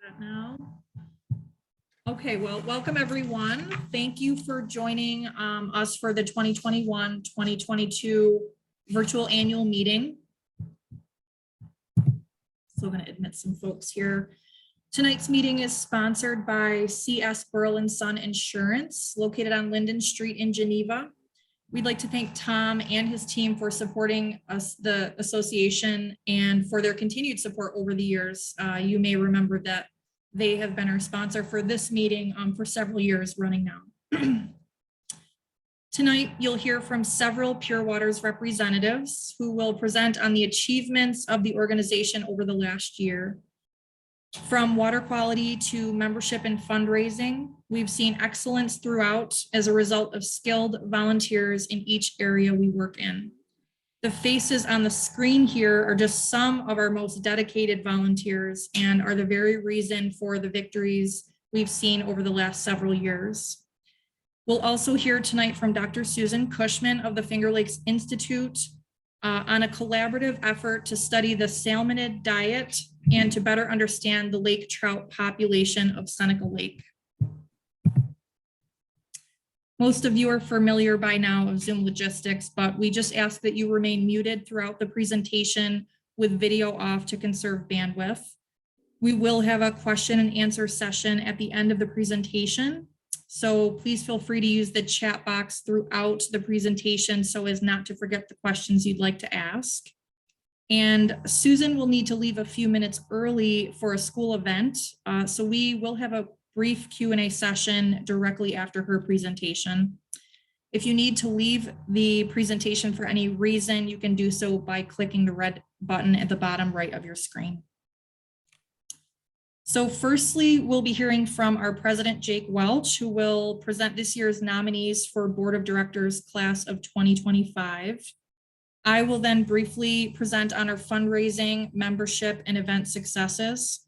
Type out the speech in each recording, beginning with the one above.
that now. Okay, well, welcome everyone. Thank you for joining us for the 2021-2022 virtual annual meeting. So I'm going to admit some folks here. Tonight's meeting is sponsored by CS Burl & Son Insurance, located on Linden Street in Geneva. We'd like to thank Tom and his team for supporting us, the association, and for their continued support over the years. You may remember that they have been our sponsor for this meeting for several years running now. Tonight, you'll hear from several Pure Waters representatives who will present on the achievements of the organization over the last year. From water quality to membership and fundraising, we've seen excellence throughout as a result of skilled volunteers in each area we work in. The faces on the screen here are just some of our most dedicated volunteers and are the very reason for the victories we've seen over the last several years. We'll also hear tonight from Dr. Susan Cushman of the Finger Lakes Institute on a collaborative effort to study the salmonid diet and to better understand the lake trout population of Seneca Lake. Most of you are familiar by now of Zoom logistics, but we just ask that you remain muted throughout the presentation with video off to conserve bandwidth. We will have a question and answer session at the end of the presentation. So please feel free to use the chat box throughout the presentation so as not to forget the questions you'd like to ask. And Susan will need to leave a few minutes early for a school event. So we will have a brief Q&A session directly after her presentation. If you need to leave the presentation for any reason, you can do so by clicking the red button at the bottom right of your screen. So firstly, we'll be hearing from our president, Jake Welch, who will present this year's nominees for Board of Directors class of 2025. I will then briefly present on our fundraising, membership, and event successes.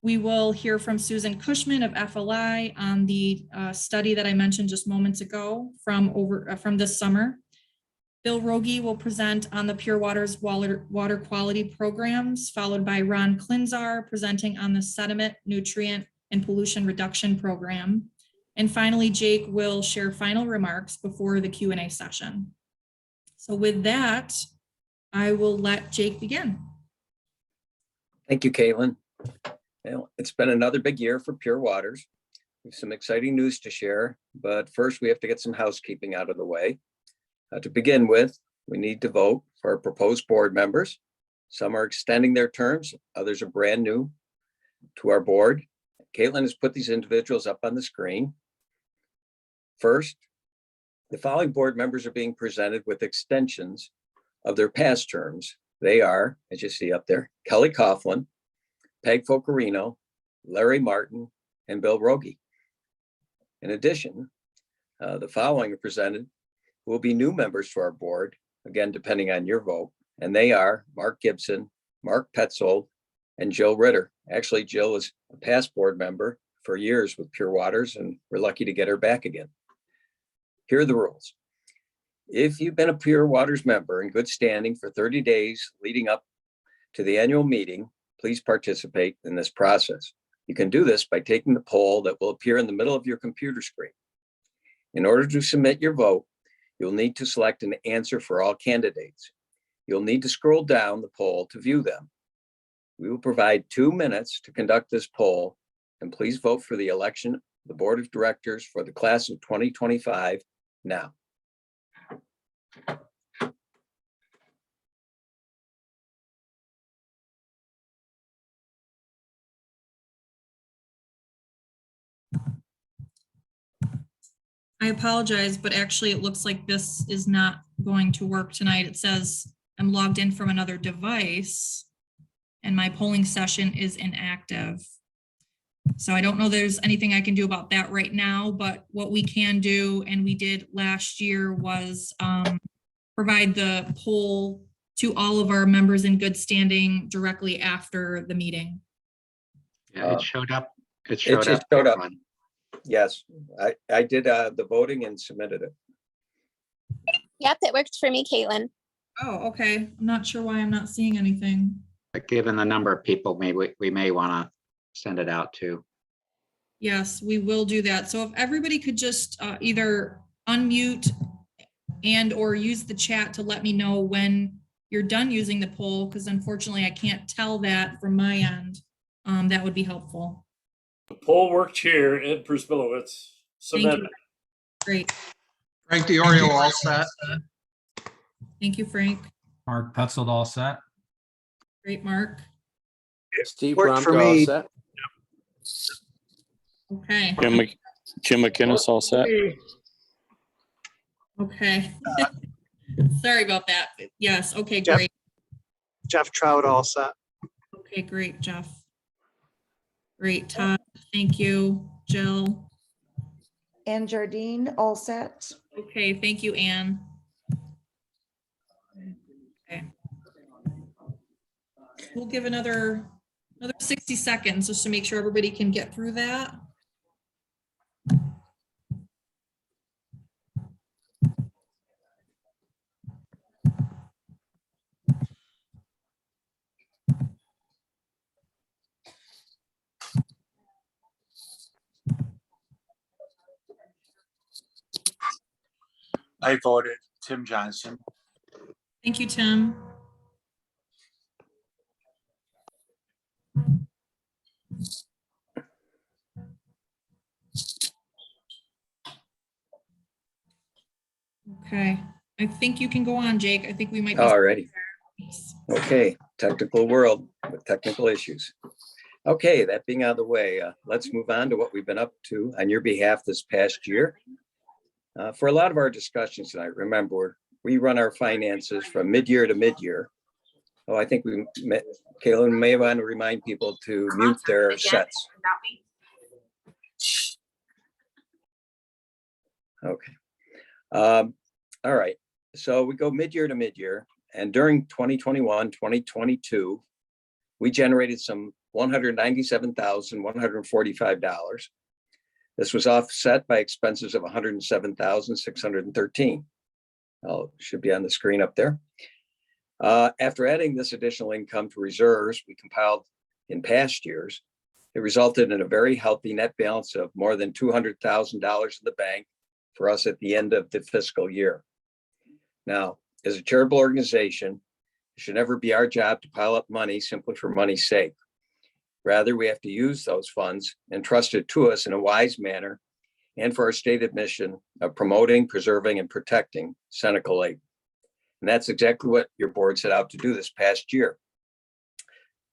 We will hear from Susan Cushman of FLI on the study that I mentioned just moments ago from this summer. Bill Rogie will present on the Pure Waters water quality programs, followed by Ron Klinzar presenting on the sediment, nutrient, and pollution reduction program. And finally, Jake will share final remarks before the Q&A session. So with that, I will let Jake begin. Thank you, Caitlin. Well, it's been another big year for Pure Waters. We have some exciting news to share, but first we have to get some housekeeping out of the way. To begin with, we need to vote for our proposed board members. Some are extending their terms, others are brand new to our board. Caitlin has put these individuals up on the screen. First, the following board members are being presented with extensions of their past terms. They are, as you see up there, Kelly Coughlin, Peg Focarino, Larry Martin, and Bill Rogie. In addition, the following are presented will be new members to our board, again, depending on your vote, and they are Mark Gibson, Mark Petzold, and Jill Ritter. Actually, Jill is a past board member for years with Pure Waters, and we're lucky to get her back again. Here are the rules. If you've been a Pure Waters member in good standing for 30 days leading up to the annual meeting, please participate in this process. You can do this by taking the poll that will appear in the middle of your computer screen. In order to submit your vote, you'll need to select an answer for all candidates. You'll need to scroll down the poll to view them. We will provide 2 minutes to conduct this poll, and please vote for the election of the Board of Directors for the class of 2025 now. I apologize, but actually it looks like this is not going to work tonight. It says I'm logged in from another device and my polling session is inactive. So I don't know there's anything I can do about that right now, but what we can do, and we did last year, was provide the poll to all of our members in good standing directly after the meeting. Yeah, it showed up. It just showed up. up. Yes, I did the voting and submitted it. Yep, it worked for me, Caitlin. Oh, okay. I'm not sure why I'm not seeing anything. But given the number of people, maybe we may want to send it out to. Yes, we will do that. So if everybody could just either unmute and or use the chat to let me know when you're done using the poll, because unfortunately I can't tell that from my end. That would be helpful. The poll worked here. Ed Prisbilowitz. Thank you. Submitted. Great. Frank DiOrio, all set. Thank you, Frank. Mark Petzold, all set. Great, Mark. Steve Worked for Bromko, all me. set. Okay. Jim McInnes, all set. Okay. Sorry about that. Yes. Okay, Jeff. great. Jeff Trout, all set. Okay, great, Jeff. Great, Todd. Thank you. Jill. Ann Jardine, all set. Okay, thank you, Anne. Okay. We'll give another 60 seconds just to make sure everybody can get through that. I voted Tim Johnson. Thank you, Tim. Okay, I think you can go on, Jake. I think we might. Alrighty. Okay, technical world with technical issues. Okay, that being out of the way, let's move on to what we've been up to on your behalf this past year. For a lot of our discussions tonight, remember, we run our finances from mid-year to mid-year. Oh, I think Kaylin may want to remind people to mute their sets. Okay. All right. So we go mid-year to mid-year, and during 2021, 2022, we generated some $197,145. This was offset by expenses of $107,613. Should be on the screen up there. After adding this additional income to reserves we compiled in past years, it resulted in a very healthy net balance of more than $200,000 in the bank for us at the end of the fiscal year. Now, as a charitable organization, it should never be our job to pile up money simply for money's sake. Rather, we have to use those funds entrusted to us in a wise manner and for our stated mission of promoting, preserving, and protecting Seneca Lake. And that's exactly what your board set out to do this past year.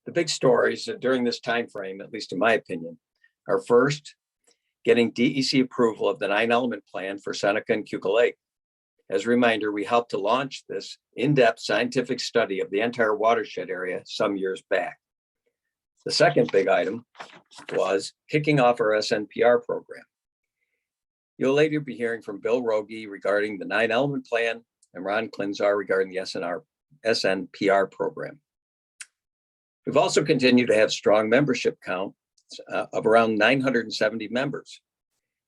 The big stories during this time frame, at least in my opinion, are first, getting DEC approval of the 9-element plan for Seneca and Cuca Lake. As a reminder, we helped to launch this in-depth scientific study of the entire watershed area some years back. The second big item was kicking off our SNPR program. You'll later be hearing from Bill Rogie regarding the 9-element plan and Ron Klinzar regarding the SNPR program. We've also continued to have strong membership count of around 970 members,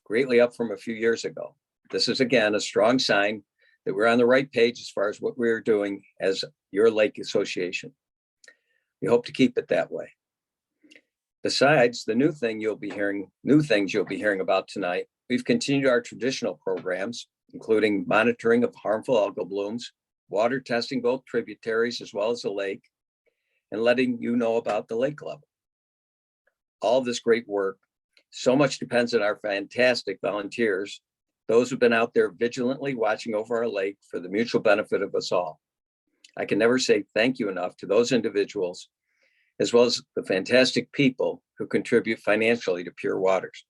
greatly up from a few years ago. This is again a strong sign that we're on the right page as far as what we're doing as your lake association. We hope to keep it that way. Besides the new things you'll be hearing about tonight, we've continued our traditional programs, including monitoring of harmful algal blooms, water testing both tributaries as well as the lake, and letting you know about the lake level. All this great work, so much depends on our fantastic volunteers, those who've been out there vigilantly watching over our lake for the mutual benefit of us all. I can never say thank you enough to those individuals, as well as the fantastic people who contribute financially to Pure Waters.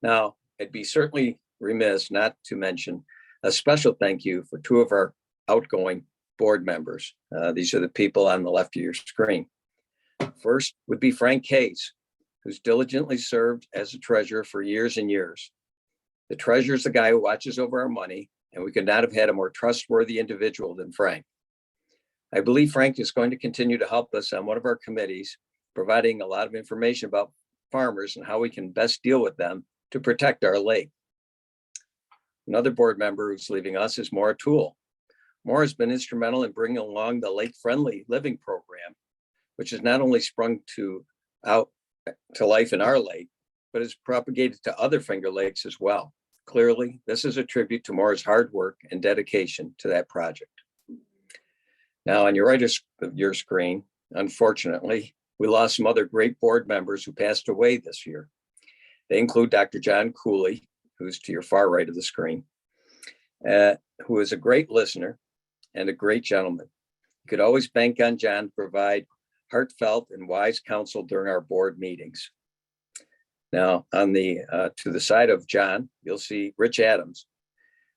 Now, I'd be certainly remiss not to mention a special thank you for two of our outgoing board members. These are the people on the left of your screen. First would be Frank Hayes, who's diligently served as a treasurer for years and years. The treasurer is the guy who watches over our money, and we could not have had a more trustworthy individual than Frank. I believe Frank is going to continue to help us on one of our committees, providing a lot of information about farmers and how we can best deal with them to protect our lake. Another board member who's leaving us is Maura Toole. Maura has been instrumental in bringing along the Lake Friendly Living Program, which has not only sprung out to life in our lake, but is propagated to other Finger Lakes as well. Clearly, this is a tribute to Moore's hard work and dedication to that project. Now, on your right of your screen, unfortunately, we lost some other great board members who passed away this year. They include Dr. John Cooley, who's to your far right of the screen, who is a great listener and a great gentleman. You could always bank on John to provide heartfelt and wise counsel during our board meetings. Now, on the to the side of John, you'll see Rich Adams.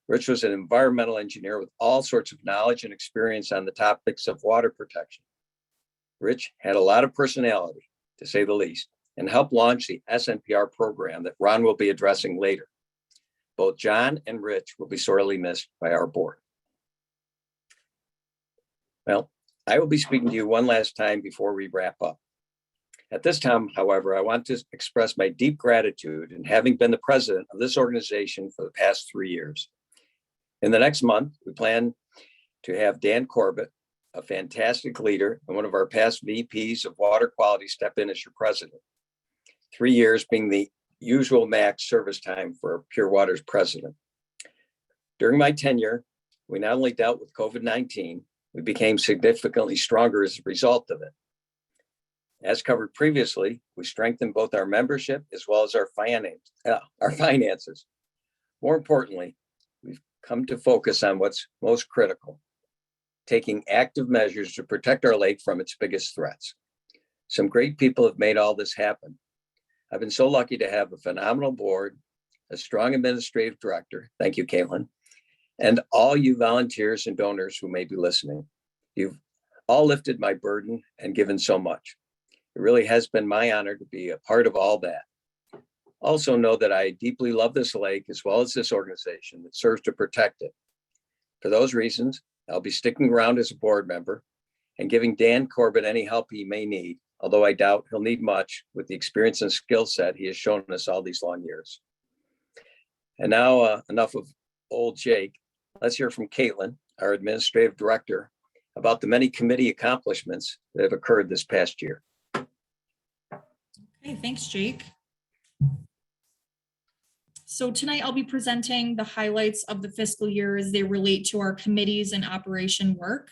Rich was an environmental engineer with all sorts of knowledge and experience on the topics of water protection. Rich had a lot of personality, to say the least, and helped launch the SNPR program that Ron will be addressing later. Both John and Rich will be sorely missed by our board. Well, I will be speaking to you one last time before we wrap up. At this time, however, I want to express my deep gratitude in having been the president of this organization for the past 3 years. In the next month, we plan to have Dan Corbett, a fantastic leader and one of our past VPs of water quality, step in as your president. 3 years being the usual max service time for Pure Water's president. During my tenure, we not only dealt with COVID-19, we became significantly stronger as a result of it. As covered previously, we strengthened both our membership as well as our finances. More importantly, we've come to focus on what's most critical, taking active measures to protect our lake from its biggest threats. Some great people have made all this happen. I've been so lucky to have a phenomenal board, a strong administrative director, thank you, Caitlin, and all you volunteers and donors who may be listening. You've all lifted my burden and given so much. It really has been my honor to be a part of all that. Also know that I deeply love this lake as well as this organization that serves to protect it. For those reasons, I'll be sticking around as a board member and giving Dan Corbett any help he may need, although I doubt he'll need much with the experience and skill set he has shown us all these long years. And now enough of old Jake. Let's hear from Caitlin, our administrative director, about the many committee accomplishments that have occurred this past year. Okay, thanks, Jake. So tonight I'll be presenting the highlights of the fiscal year as they relate to our committees and operation work.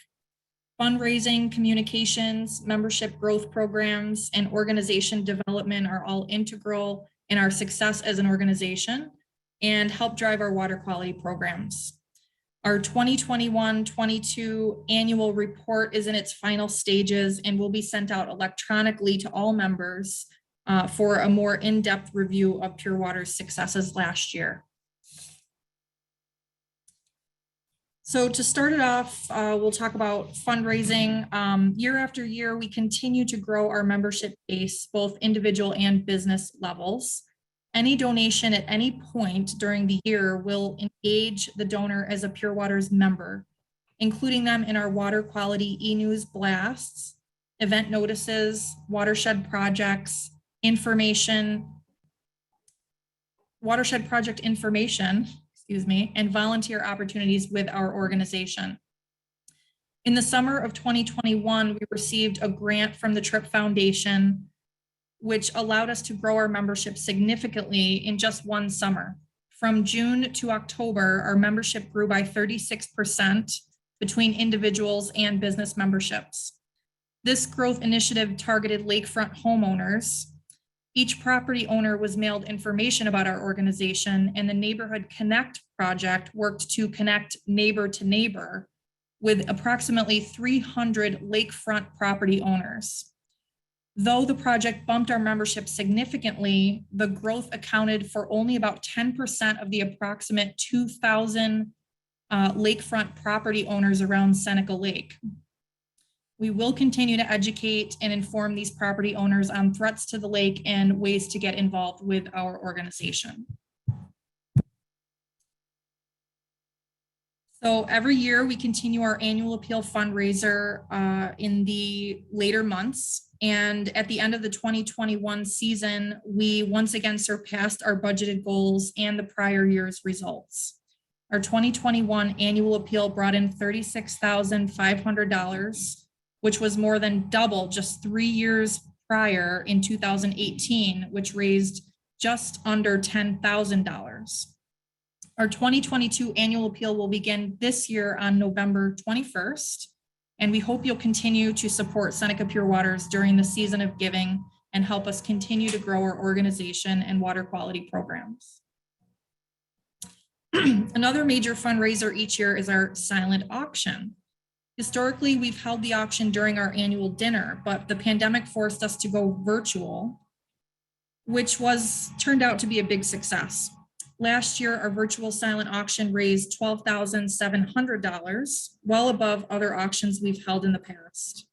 Fundraising, communications, membership growth programs, and organization development are all integral in our success as an organization and help drive our water quality programs. Our 2021-22 annual report is in its final stages and will be sent out electronically to all members for a more in-depth review of Pure Water's successes last year. So to start it off, we'll talk about fundraising. Year after year, we continue to grow our membership base, both individual and business levels. Any donation at any point during the year will engage the donor as a Pure Water's member, including them in our water quality e-news blasts, event notices, watershed projects, watershed project information, and volunteer opportunities with our organization. In the summer of 2021, we received a grant from the Tripp Foundation, which allowed us to grow our membership significantly in just one summer. From June to October, our membership grew by 36% between individuals and business memberships. This growth initiative targeted lakefront homeowners. Each property owner was mailed information about our organization, and the Neighborhood Connect project worked to connect neighbor to neighbor with approximately 300 lakefront property owners. Though the project bumped our membership significantly, the growth accounted for only about 10% of the approximate 2,000 lakefront property owners around Seneca Lake. We will continue to educate and inform these property owners on threats to the lake and ways to get involved with our organization. So every year we continue our annual appeal fundraiser in the later months. And at the end of the 2021 season, we once again surpassed our budgeted goals and the prior year's results. Our 2021 annual appeal brought in $36,500, which was more than double just 3 years prior in 2018, which raised just under $10,000. Our 2022 annual appeal will begin this year on November 21st, and we hope you'll continue to support Seneca Pure Waters during the season of giving and help us continue to grow our organization and water quality programs. Another major fundraiser each year is our silent auction. Historically, we've held the auction during our annual dinner, but the pandemic forced us to go virtual, which turned out to be a big success. Last year, our virtual silent auction raised $12,700, well above other auctions we've held in the past.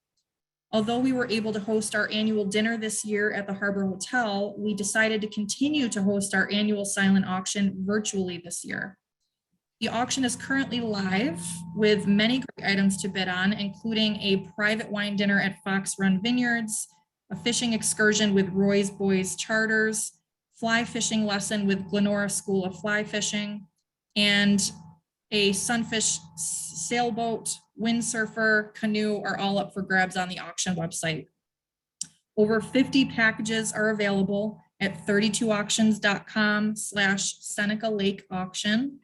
Although we were able to host our annual dinner this year at the Harbor Hotel, we decided to continue to host our annual silent auction virtually this year. The auction is currently live with many great items to bid on, including a private wine dinner at Fox Run Vineyards, a fishing excursion with Roy's Boys Charters, fly fishing lesson with Glenora School of Fly Fishing, and a sunfish sailboat, windsurfer, canoe are all up for grabs on the auction website. Over 50 packages are available at 32auctions.com/Seneca Lake Auction,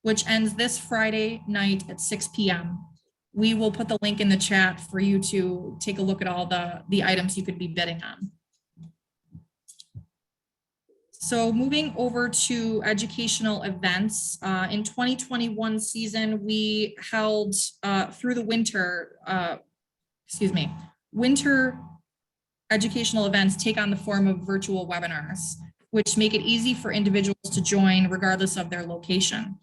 which ends this Friday night at 6 p.m. We will put the link in the chat for you to take a look at all the items you could be bidding on. So moving over to educational events, in 2021 season, we held through the winter educational events take on the form of virtual webinars, which make it easy for individuals to join regardless of their location.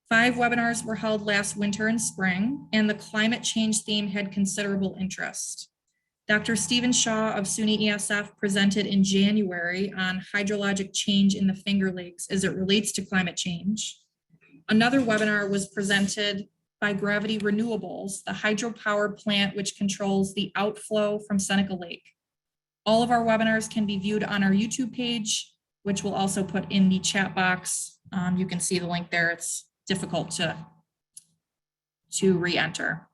5 webinars were held last winter and spring, and the climate change theme had considerable interest. Dr. Stephen Shaw of SUNY ESF presented in January on hydrologic change in the Finger Lakes as it relates to climate change. Another webinar was presented by Gravity Renewables, the hydropower plant which controls the outflow from Seneca Lake. All of our webinars can be viewed on our YouTube page, which we'll also put in the chat box. You can see the link there. It's difficult to re-enter.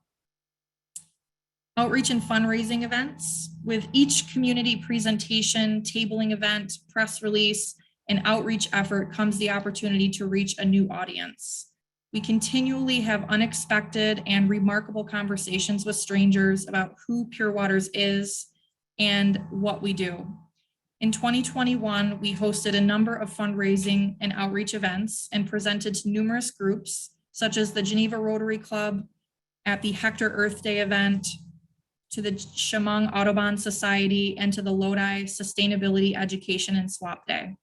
Outreach and fundraising events. With each community presentation, tabling event, press release, and outreach effort comes the opportunity to reach a new audience. We continually have unexpected and remarkable conversations with strangers about who Pure Waters is and what we do. In 2021, we hosted a number of fundraising and outreach events and presented to numerous groups, such as the Geneva Rotary Club, at the Hector Earth Day event, to the Chemung Audubon Society, and to the Lodi Sustainability Education and Swap Day.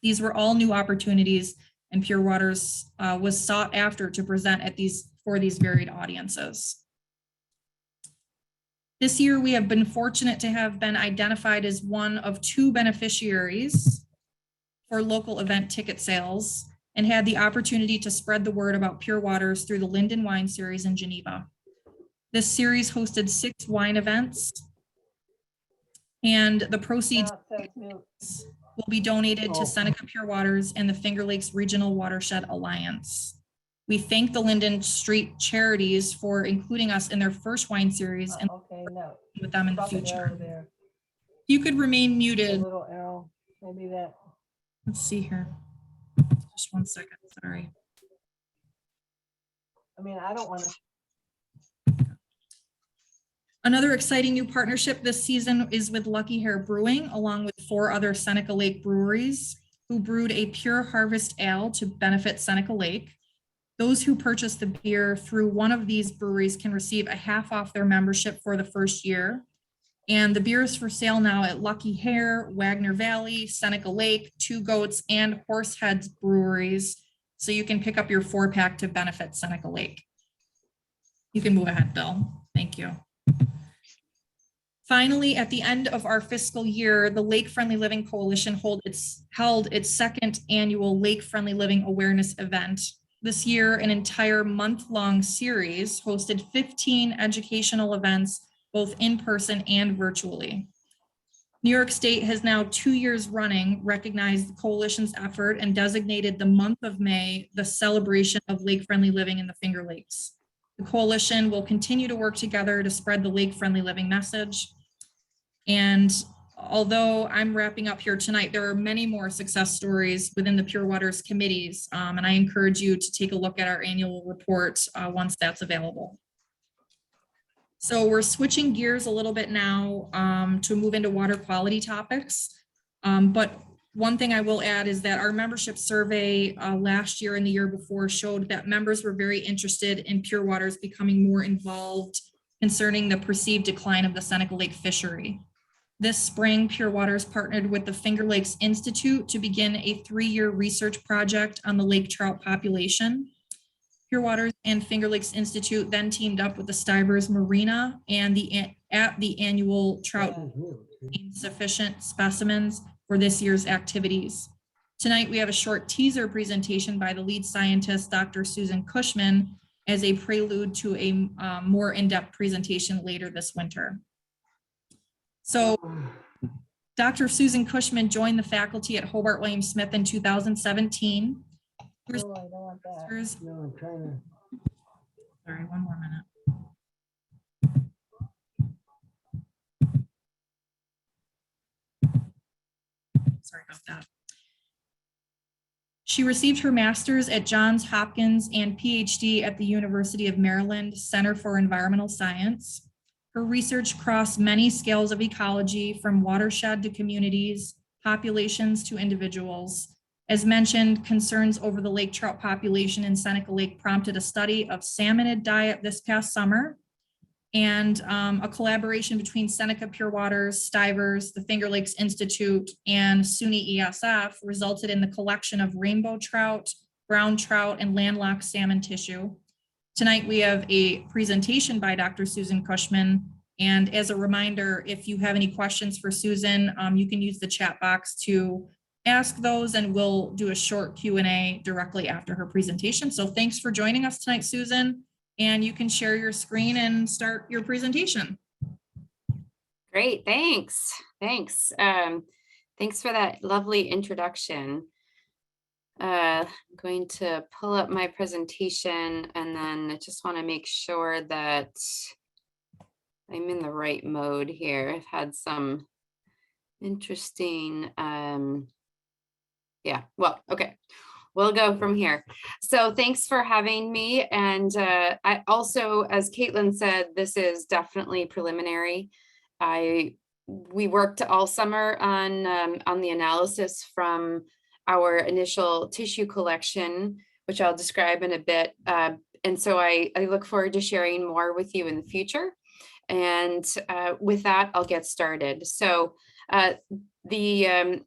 These were all new opportunities, and Pure Waters was sought after to present at for these varied audiences. This year, we have been fortunate to have been identified as one of 2 beneficiaries for local event ticket sales and had the opportunity to spread the word about Pure Waters through the Linden Wine Series in Geneva. This series hosted 6 wine events, and the proceeds will be donated to Seneca Pure Waters and the Finger Lakes Regional Watershed Alliance. We thank the Linden Street Charities for including us in their first wine series and with them in the future. You could remain muted. Little arrow, maybe that. Let's see here. Just one second, sorry. I mean, I don't want to. Another exciting new partnership this season is with Lucky Hair Brewing, along with 4 other Seneca Lake breweries who brewed a pure harvest ale to benefit Seneca Lake. Those who purchase the beer through one of these breweries can receive a half off their membership for the first year. And the beer is for sale now at Lucky Hair, Wagner Valley, Seneca Lake, Two Goats, and Horseheads breweries. So you can pick up your 4-pack to benefit Seneca Lake. You can move ahead, Bill. Thank you. Finally, at the end of our fiscal year, the Lake Friendly Living Coalition held its 2nd annual Lake Friendly Living Awareness event. This year, an entire month-long series hosted 15 educational events, both in person and virtually. New York State has now 2 years running recognized the coalition's effort and designated the month of May the celebration of Lake Friendly Living in the Finger Lakes. The coalition will continue to work together to spread the Lake Friendly Living message. And although I'm wrapping up here tonight, there are many more success stories within the Pure Waters committees. And I encourage you to take a look at our annual report once that's available. So we're switching gears a little bit now to move into water quality topics. But one thing I will add is that our membership survey last year and the year before showed that members were very interested in Pure Waters becoming more involved concerning the perceived decline of the Seneca Lake fishery. This spring, Pure Waters partnered with the Finger Lakes Institute to begin a 3-year research project on the lake trout population. Pure Waters and Finger Lakes Institute then teamed up with the Stivers Marina and at the annual trout sufficient specimens for this year's activities. Tonight, we have a short teaser presentation by the lead scientist, Dr. Susan Cushman, as a prelude to a more in-depth presentation later this winter. So Dr. Susan Cushman joined the faculty at Hobart William Smith in 2017. No, I don't want that. No, I'm trying to. Sorry, one more minute. Sorry about that. She received her master's at Johns Hopkins and PhD at the University of Maryland Center for Environmental Science. Her research crossed many scales of ecology, from watershed to communities, populations to individuals. As mentioned, concerns over the lake trout population in Seneca Lake prompted a study of salmonid diet this past summer, and a collaboration between Seneca Pure Waters, Stivers, the Finger Lakes Institute, and SUNY ESF resulted in the collection of rainbow trout, brown trout, and landlocked salmon tissue. Tonight, we have a presentation by Dr. Susan Cushman. And as a reminder, if you have any questions for Susan, you can use the chat box to ask those, and we'll do a short Q&A directly after her presentation. So thanks for joining us tonight, Susan. And you can share your screen and start your presentation. Great, thanks. Thanks. Thanks for that lovely introduction. I'm going to pull up my presentation, and then I just want to make sure that I'm in the right mode here. I've had some interesting, yeah, well, okay. We'll go from here. So thanks for having me. And I also, as Caitlin said, this is definitely preliminary. We worked all summer on the analysis from our initial tissue collection, which I'll describe in a bit. And so I look forward to sharing more with you in the future. And with that, I'll get started. So the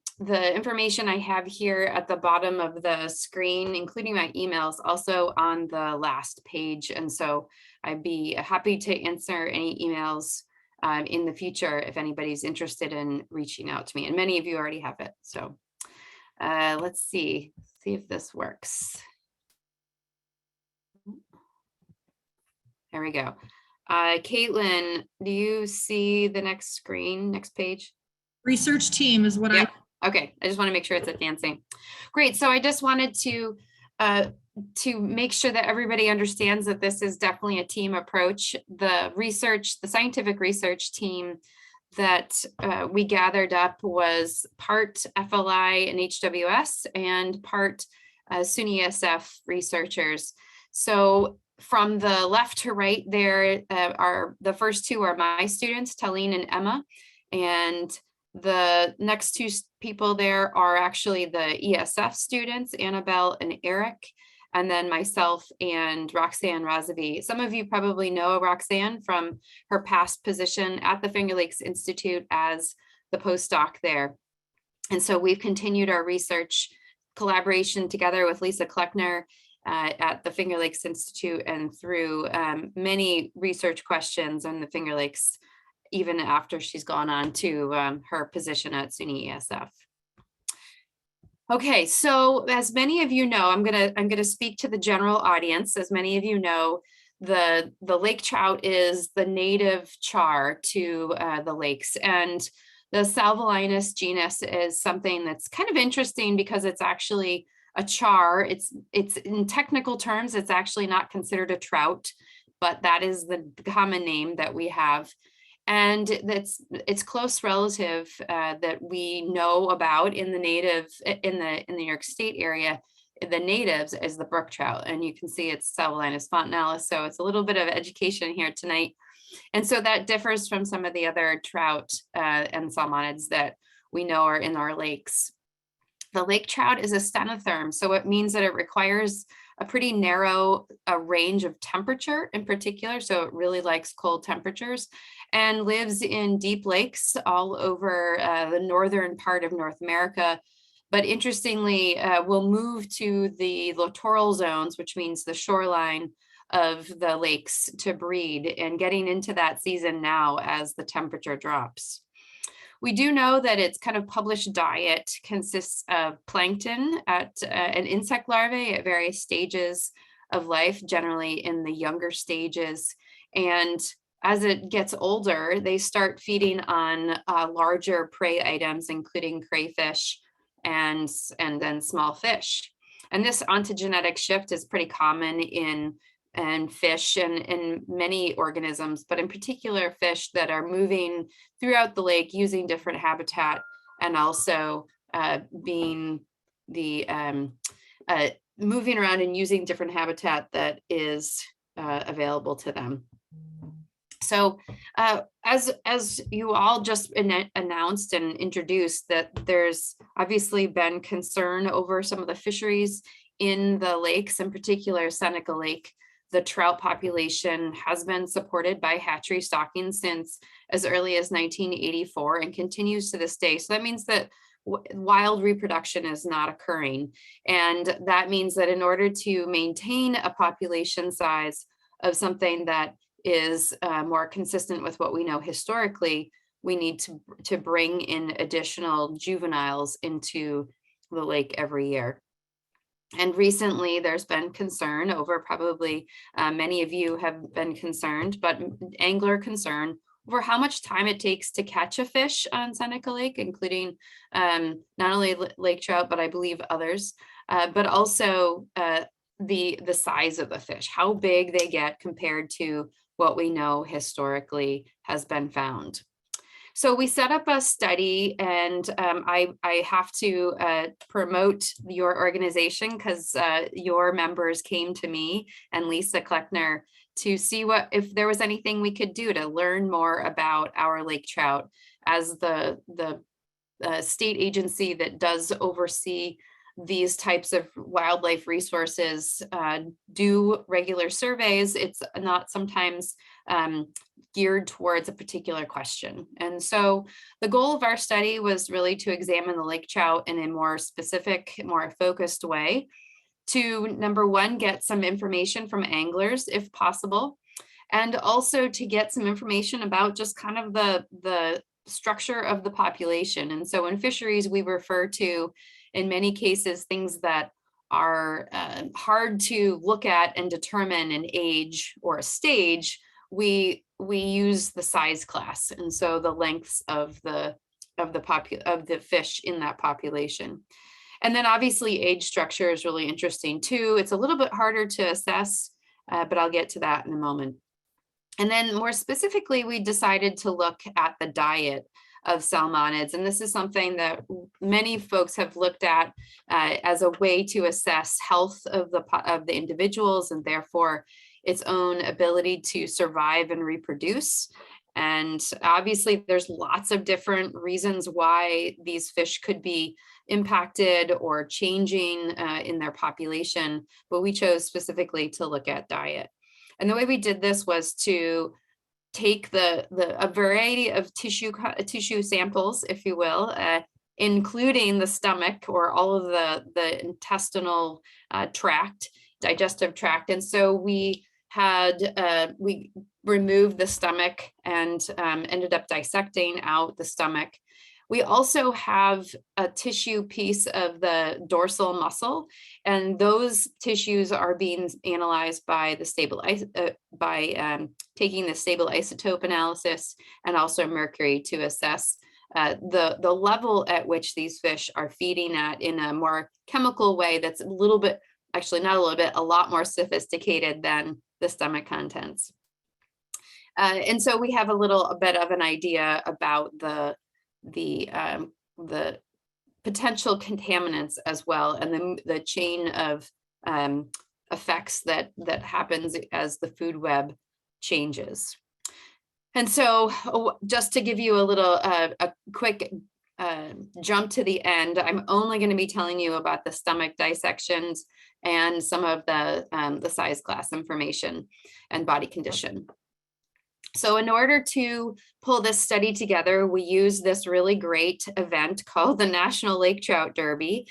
information I have here at the bottom of the screen, including my emails, also on the last page. And so I'd be happy to answer any emails in the future if anybody's interested in reaching out to me. And many of you already have it. So let's see if this works. There we go. Caitlin, do you see the next screen, next page? Research team is what Yep. Okay, I just want to make sure it's advancing. Great, so I just wanted to make sure that everybody understands that this is definitely a team approach. The scientific research team that we gathered up was part FLI and HWS and part SUNY ESF researchers. So from the left to right there are the first two are my students, Talene and Emma, and the next two people there are actually the ESF students, Annabelle and Eric, and then myself and Roxanne Razavi. Some of you probably know Roxanne from her past position at the Finger Lakes Institute as the postdoc there. And so we've continued our research collaboration together with Lisa Kleckner at the Finger Lakes Institute, and through many research questions on the Finger Lakes, even after she's gone on to her position at SUNY ESF. Okay, so as many of you know, I'm gonna speak to the general audience. As many of you know, the lake trout is the native char to the lakes, and the Salvelinus genus is something that's kind of interesting because it's actually a char. It's in technical terms, it's actually not considered a trout, but that is the common name that we have. And it's close relative that we know about in the New York State area. The natives is the brook trout, and you can see it's Salvelinus fontinalis. So it's a little bit of education here tonight. And so that differs from some of the other trout and salmonids that we know are in our lakes. The lake trout is a stenotherm, so it means that it requires a pretty narrow range of temperature in particular. So it really likes cold temperatures and lives in deep lakes all over the northern part of North America. But interestingly, will move to the littoral zones, which means the shoreline of the lakes, to breed, and getting into that season now as the temperature drops. We do know that its kind of published diet consists of plankton and insect larvae at various stages of life, generally in the younger stages. And as it gets older, they start feeding on larger prey items, including crayfish and then small fish. And this ontogenetic shift is pretty common in fish and in many organisms, but in particular fish that are moving throughout the lake using different habitat, and also being the moving around and using different habitat that is available to them. So as you all just announced and introduced, that there's obviously been concern over some of the fisheries in the lakes, in particular Seneca Lake. The trout population has been supported by hatchery stocking since as early as 1984 and continues to this day. So that means that wild reproduction is not occurring. And that means that in order to maintain a population size of something that is more consistent with what we know historically, we need to bring in additional juveniles into the lake every year. And recently there's been concern over, probably many of you have been concerned, but angler concern over how much time it takes to catch a fish on Seneca Lake, including not only lake trout, but I believe others, but also the size of the fish, how big they get compared to what we know historically has been found. So we set up a study, and I have to promote your organization because your members came to me and Lisa Kleckner to see if there was anything we could do to learn more about our lake trout, as the state agency that does oversee these types of wildlife resources do regular surveys. It's not sometimes geared towards a particular question. And so the goal of our study was really to examine the lake trout in a more specific, more focused way to, number one, get some information from anglers if possible, and also to get some information about just kind of the structure of the population. And so in fisheries, we refer to, in many cases, things that are hard to look at and determine an age or a stage. We use the size class, and so the lengths of the fish in that population. And then obviously age structure is really interesting too. It's a little bit harder to assess, but I'll get to that in a moment. And then more specifically, we decided to look at the diet of salmonids. And this is something that many folks have looked at as a way to assess health of the individuals, and therefore its own ability to survive and reproduce. And obviously there's lots of different reasons why these fish could be impacted or changing in their population, but we chose specifically to look at diet. And the way we did this was to take a variety of tissue samples, if you will, including the stomach or all of the intestinal tract, digestive tract. And so we removed the stomach and ended up dissecting out the stomach. We also have a tissue piece of the dorsal muscle, and those tissues are being analyzed by the taking the stable isotope analysis and also mercury to assess the level at which these fish are feeding at in a more chemical way that's a little bit, actually not a little bit, a lot more sophisticated than the stomach contents. And so we have a little bit of an idea about the potential contaminants as well, and the chain of effects that happens as the food web changes. And so just to give you a little a quick jump to the end, I'm only going to be telling you about the stomach dissections and some of the size class information and body condition. So in order to pull this study together, we use this really great event called the National Lake Trout Derby,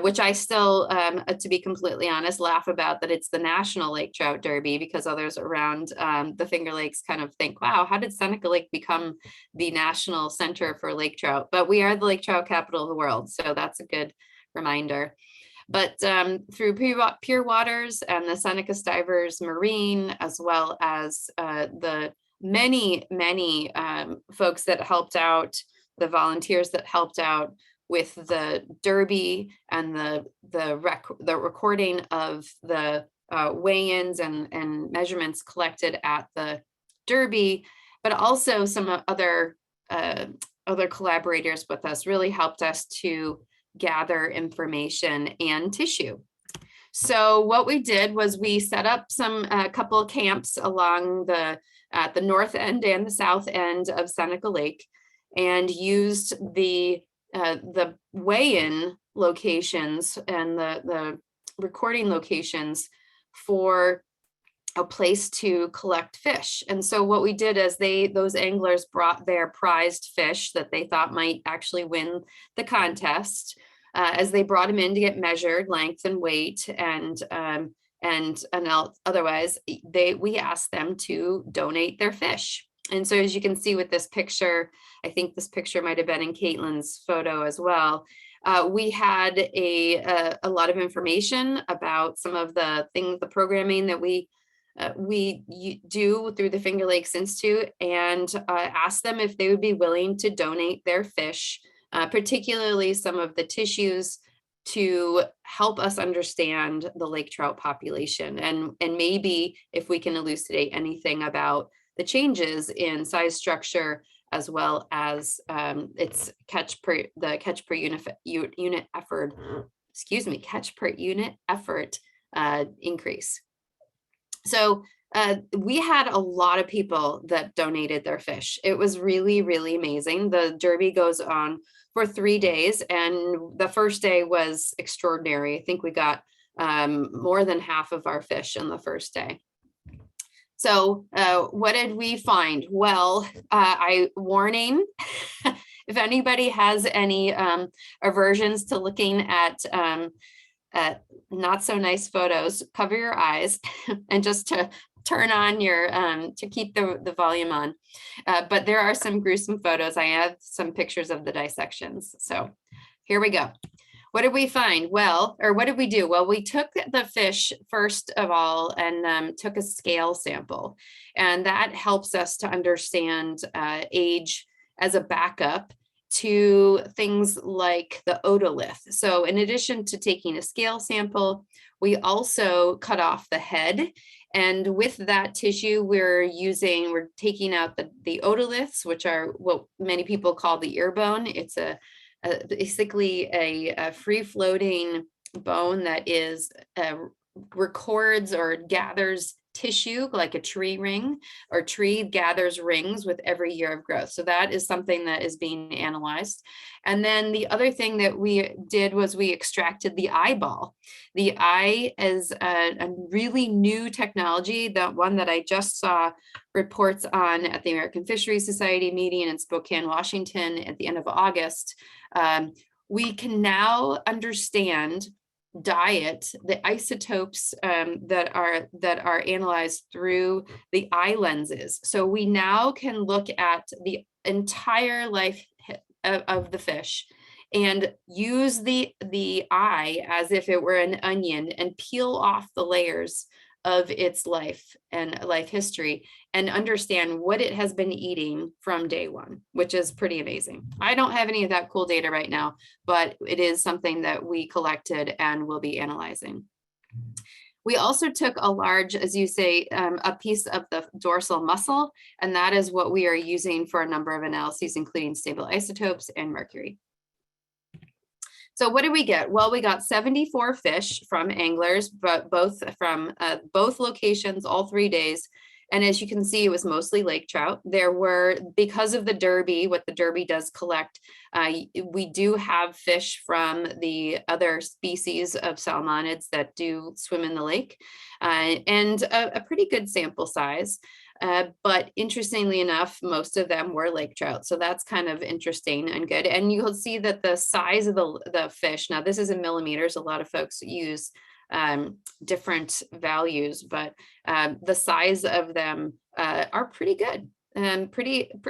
which I still, to be completely honest, laugh about that it's the National Lake Trout Derby, because others around the Finger Lakes kind of think, wow, how did Seneca Lake become the national center for lake trout? But we are the lake trout capital of the world, so that's a good reminder. But through Pure Waters and the Seneca Stivers Marine, as well as the many folks that helped out, the volunteers that helped out with the Derby and the recording of the weigh-ins and measurements collected at the Derby, but also some other collaborators with us really helped us to gather information and tissue. So what we did was we set up a couple of camps along at the north end and the south end of Seneca Lake, and used the weigh-in locations and the recording locations for a place to collect fish. And so what we did is those anglers brought their prized fish that they thought might actually win the contest, as they brought them in to get measured length and weight, and otherwise we asked them to donate their fish. And so as you can see with this picture, I think this picture might have been in Caitlin's photo as well. We had a lot of information about some of the programming that we do through the Finger Lakes Institute, and asked them if they would be willing to donate their fish, particularly some of the tissues, to help us understand the lake trout population, and maybe if we can elucidate anything about the changes in size structure, as well as its catch per unit effort increase. So we had a lot of people that donated their fish. It was really, really amazing. The Derby goes on for 3 days, and the first day was extraordinary. I think we got more than half of our fish in the first day. So what did we find? Well, warning, if anybody has any aversions to looking at not so nice photos, cover your eyes and just to turn on your, to keep the volume on. But there are some gruesome photos. I have some pictures of the dissections. So here we go. What did we find? Well, or what did we do? Well, we took the fish first of all and took a scale sample, and that helps us to understand age as a backup to things like the otolith. So in addition to taking a scale sample, we also cut off the head, and with that tissue we're taking out the otoliths, which are what many people call the ear bone. It's basically a free-floating bone that records or gathers tissue like a tree ring, or tree gathers rings with every year of growth. So that is something that is being analyzed. And then the other thing that we did was we extracted the eyeball. The eye is a really new technology, the one that I just saw reports on at the American Fisheries Society meeting in Spokane, Washington at the end of August. We can now understand the isotopes that are analyzed through the eye lenses. So we now can look at the entire life of the fish and use the eye as if it were an onion and peel off the layers of its life and life history and understand what it has been eating from day one, which is pretty amazing. I don't have any of that cool data right now, but it is something that we collected and will be analyzing. We also took a large, as you say, a piece of the dorsal muscle, and that is what we are using for a number of analyses, including stable isotopes and mercury. So what did we get? Well, we got 74 fish from anglers, but both from both locations, all 3 days. And as you can see, it was mostly lake trout. There were, because of the Derby, what the Derby does collect, we do have fish from the other species of salmonids that do swim in the lake, and a pretty good sample size. But interestingly enough, most of them were lake trout. So that's kind of interesting and good. And you'll see that the size of the fish, now this is in millimeters, a lot of folks use different values, but the size of them are pretty good. And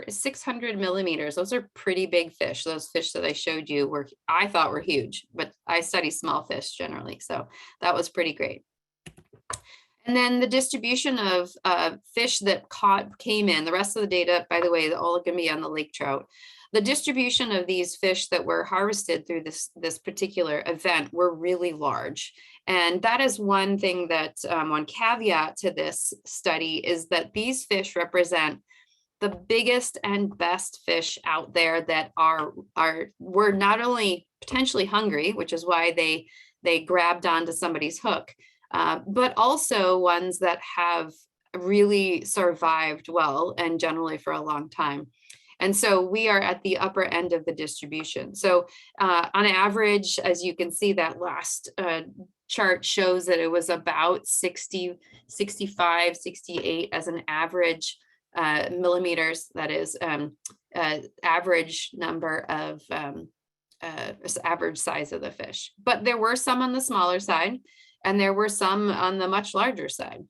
600 millimeters. Those are pretty big fish. Those fish that I showed you I thought were huge, but I study small fish generally. So that was pretty great. And then the distribution of fish that came in, the rest of the data, by the way, all going to be on the lake trout. The distribution of these fish that were harvested through this particular event were really large. And that is one thing that, one caveat to this study is that these fish represent the biggest and best fish out there that were not only potentially hungry, which is why they grabbed onto somebody's hook, but also ones that have really survived well and generally for a long time. And so we are at the upper end of the distribution. So on average, as you can see, that last chart shows that it was about 60, 65, 68 as an average millimeters, that is average number of average size of the fish. But there were some on the smaller side, and there were some on the much larger side.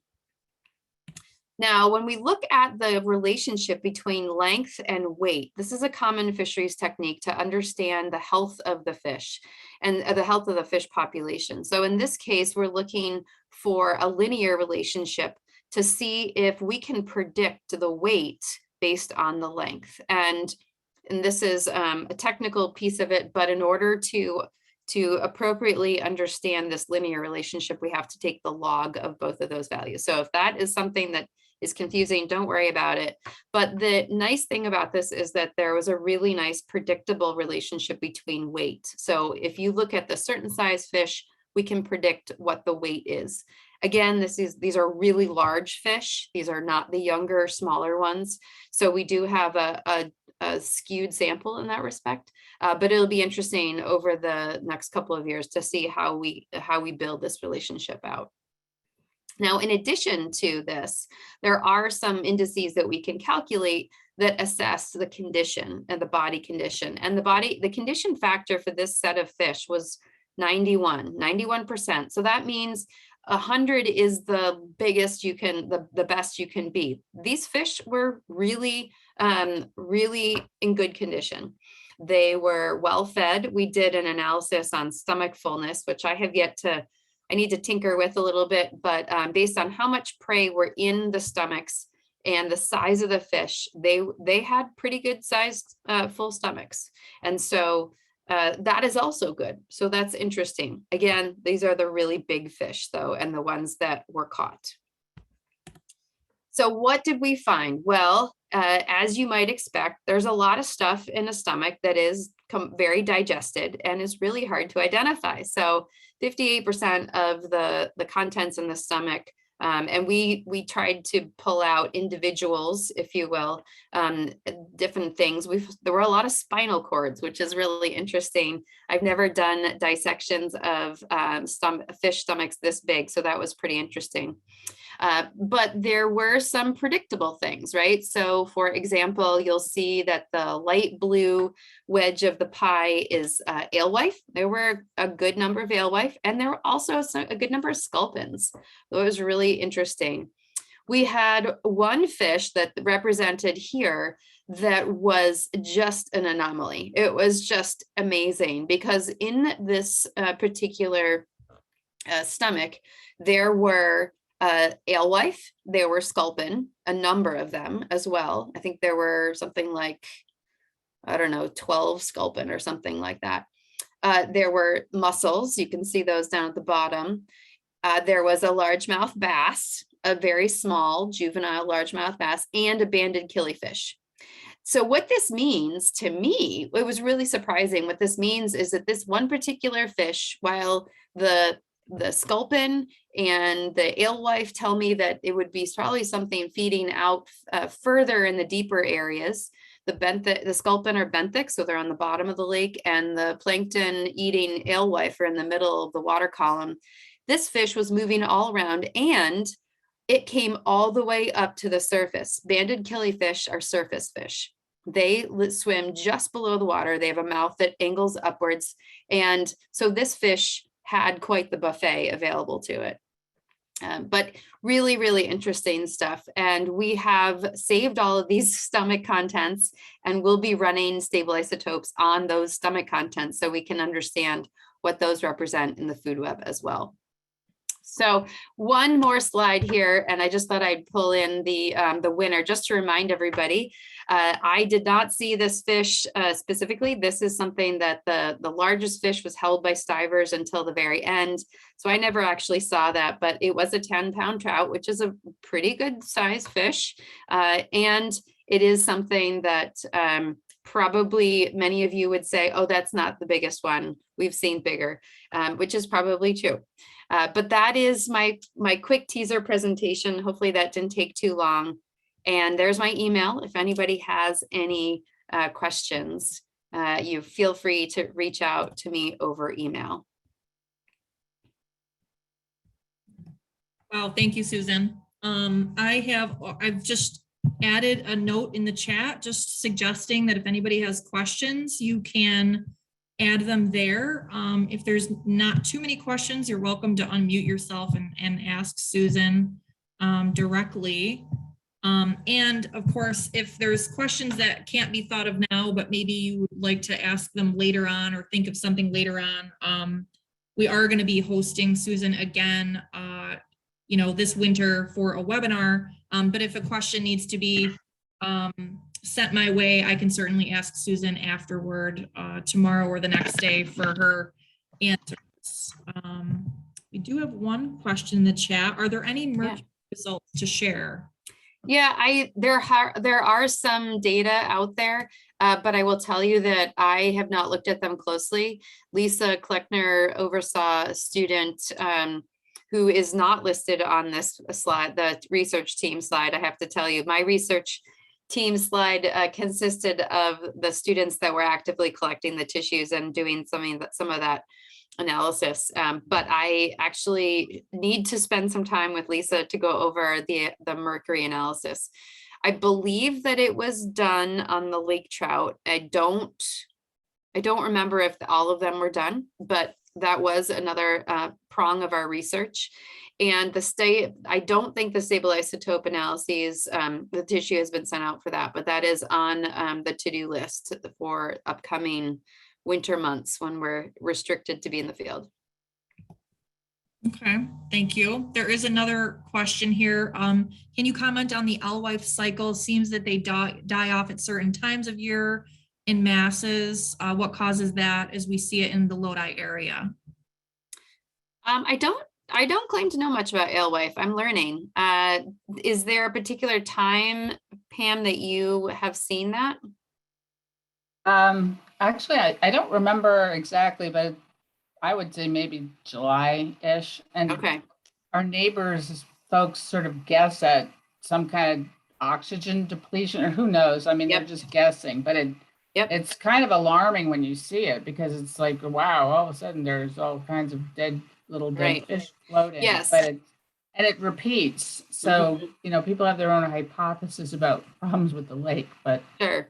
Now, when we look at the relationship between length and weight, this is a common fisheries technique to understand the health of the fish and the health of the fish population. So in this case, we're looking for a linear relationship to see if we can predict the weight based on the length. And this is a technical piece of it, but in order to appropriately understand this linear relationship, we have to take the log of both of those values. So if that is something that is confusing, don't worry about it. But the nice thing about this is that there was a really nice predictable relationship between weight. So if you look at the certain size fish, we can predict what the weight is. Again, these are really large fish. These are not the younger, smaller ones. So we do have a skewed sample in that respect, but it'll be interesting over the next couple of years to see how we build this relationship out. Now, in addition to this, there are some indices that we can calculate that assess the condition and the body condition. And the condition factor for this set of fish was 91%. So that means 100 is the biggest you can, the best you can be. These fish were really in good condition. They were well fed. We did an analysis on stomach fullness, which I need to tinker with a little bit, but based on how much prey were in the stomachs and the size of the fish, they had pretty good sized full stomachs. And so that is also good. So that's interesting. Again, these are the really big fish though, and the ones that were caught. So what did we find? Well, as you might expect, there's a lot of stuff in the stomach that is very digested and is really hard to identify. So 58% of the contents in the stomach, and we tried to pull out individuals, if you will, different things. There were a lot of spinal cords, which is really interesting. I've never done dissections of fish stomachs this big, so that was pretty interesting. But there were some predictable things, right? So for example, you'll see that the light blue wedge of the pie is alewife. There were a good number of alewife, and there were also a good number of sculpins. So it was really interesting. We had one fish that represented here that was just an anomaly. It was just amazing because in this particular stomach, there were alewife, there were sculpin, a number of them as well. I think there were something like, I don't know, 12 sculpin or something like that. There were mussels. You can see those down at the bottom. There was a largemouth bass, a very small juvenile largemouth bass, and a banded killifish. So what this means to me, it was really surprising. What this means is that this one particular fish, while the sculpin and the alewife tell me that it would be probably something feeding out further in the deeper areas, the sculpin are benthic, so they're on the bottom of the lake, and the plankton eating alewife are in the middle of the water column. This fish was moving all around, and it came all the way up to the surface. Banded killifish are surface fish. They swim just below the water. They have a mouth that angles upwards. And so this fish had quite the buffet available to it. But really, really interesting stuff. And we have saved all of these stomach contents, and we'll be running stable isotopes on those stomach contents so we can understand what those represent in the food web as well. So one more slide here, and I just thought I'd pull in the winner just to remind everybody. I did not see this fish specifically. This is something that the largest fish was held by stivers until the very end. So I never actually saw that, but it was a 10-pound trout, which is a pretty good size fish. And it is something that probably many of you would say, oh, that's not the biggest one. We've seen bigger, which is probably true. But that is my quick teaser presentation. Hopefully that didn't take too long. And there's my email. If anybody has any questions, you feel free to reach out to me over email. Wow, thank you, Susan. I've just added a note in the chat, just suggesting that if anybody has questions, you can add them there. If there's not too many questions, you're welcome to unmute yourself and ask Susan directly. And of course, if there's questions that can't be thought of now, but maybe you would like to ask them later on or think of something later on, we are going to be hosting Susan again, this winter for a webinar. But if a question needs to be sent my way, I can certainly ask Susan afterward, tomorrow or the next day for her answers. We do have one question in the chat. Are there any mercury results to share? Yeah, there are some data out there, but I will tell you that I have not looked at them closely. Lisa Kleckner oversaw a student who is not listed on this slide, the research team slide. I have to tell you, my research team slide consisted of the students that were actively collecting the tissues and doing some of that analysis. But I actually need to spend some time with Lisa to go over the mercury analysis. I believe that it was done on the lake trout. I don't remember if all of them were done, but that was another prong of our research. And I don't think the stable isotope analyses, the tissue has been sent out for that, but that is on the to-do list for upcoming winter months when we're restricted to be in the field. Okay, thank you. There is another question here. Can you comment on the alewife cycle? Seems that they die off at certain times of year in masses. What causes that as we see it in the Lodi area? I don't claim to know much about alewife. I'm learning. Is there a particular time, Pam, that you have seen that? Actually, I don't remember exactly, but I would say maybe July-ish. And Okay. our neighbors, folks sort of guess at some kind of oxygen depletion, or who knows? I mean, Yep. they're just guessing, but it's kind of alarming when you see it, because it's like, wow, all of a sudden there's all kinds of little dead Right. fish floating. Yes. But it repeats. So, people have their own hypothesis about problems with the lake, but Sure.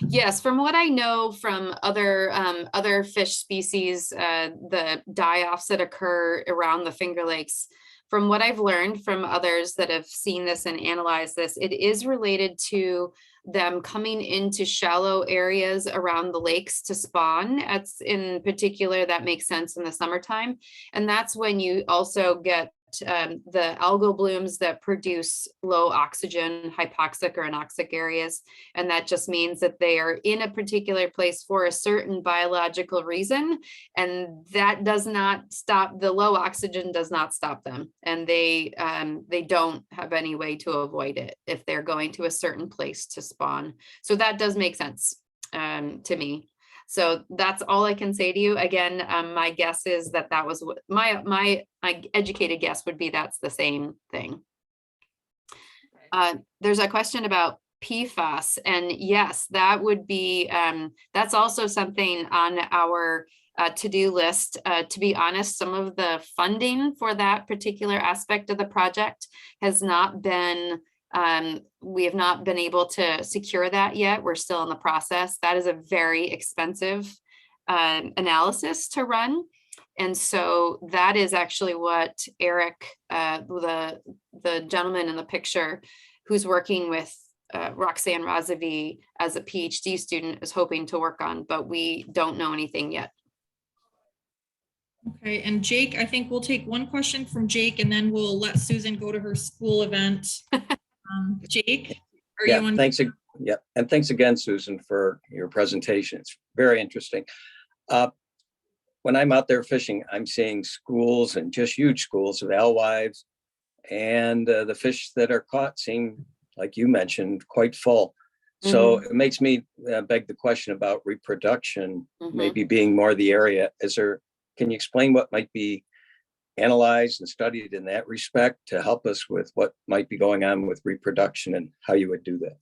Yes, from what I know from other fish species, the die-offs that occur around the Finger Lakes, from what I've learned from others that have seen this and analyzed this, it is related to them coming into shallow areas around the lakes to spawn. In particular, that makes sense in the summertime. And that's when you also get the algal blooms that produce low oxygen, hypoxic or anoxic areas. And that just means that they are in a particular place for a certain biological reason. And that does not stop, the low oxygen does not stop them. And they don't have any way to avoid it if they're going to a certain place to spawn. So that does make sense to me. So that's all I can say to you. Again, my guess is that that was what my educated guess would be that's the same thing. There's a question about PFAS, and yes, that would be, that's also something on our to-do list. To be honest, some of the funding for that particular aspect of the project has not been, we have not been able to secure that yet. We're still in the process. That is a very expensive analysis to run. And so that is actually what Eric, the gentleman in the picture who's working with Roxanne Razavi as a PhD student, is hoping to work on, but we don't know anything yet. Okay, and Jake, I think we'll take one question from Jake and then we'll let Susan go to her school event. Jake, are Yeah, you on? thanks. Yeah, and thanks again, Susan, for your presentation. It's very interesting. When I'm out there fishing, I'm seeing schools and just huge schools of alewives, and the fish that are caught seem, like you mentioned, quite full. So it makes me beg the question about reproduction, maybe being more the area. Can you explain what might be analyzed and studied in that respect to help us with what might be going on with reproduction and how you would do that?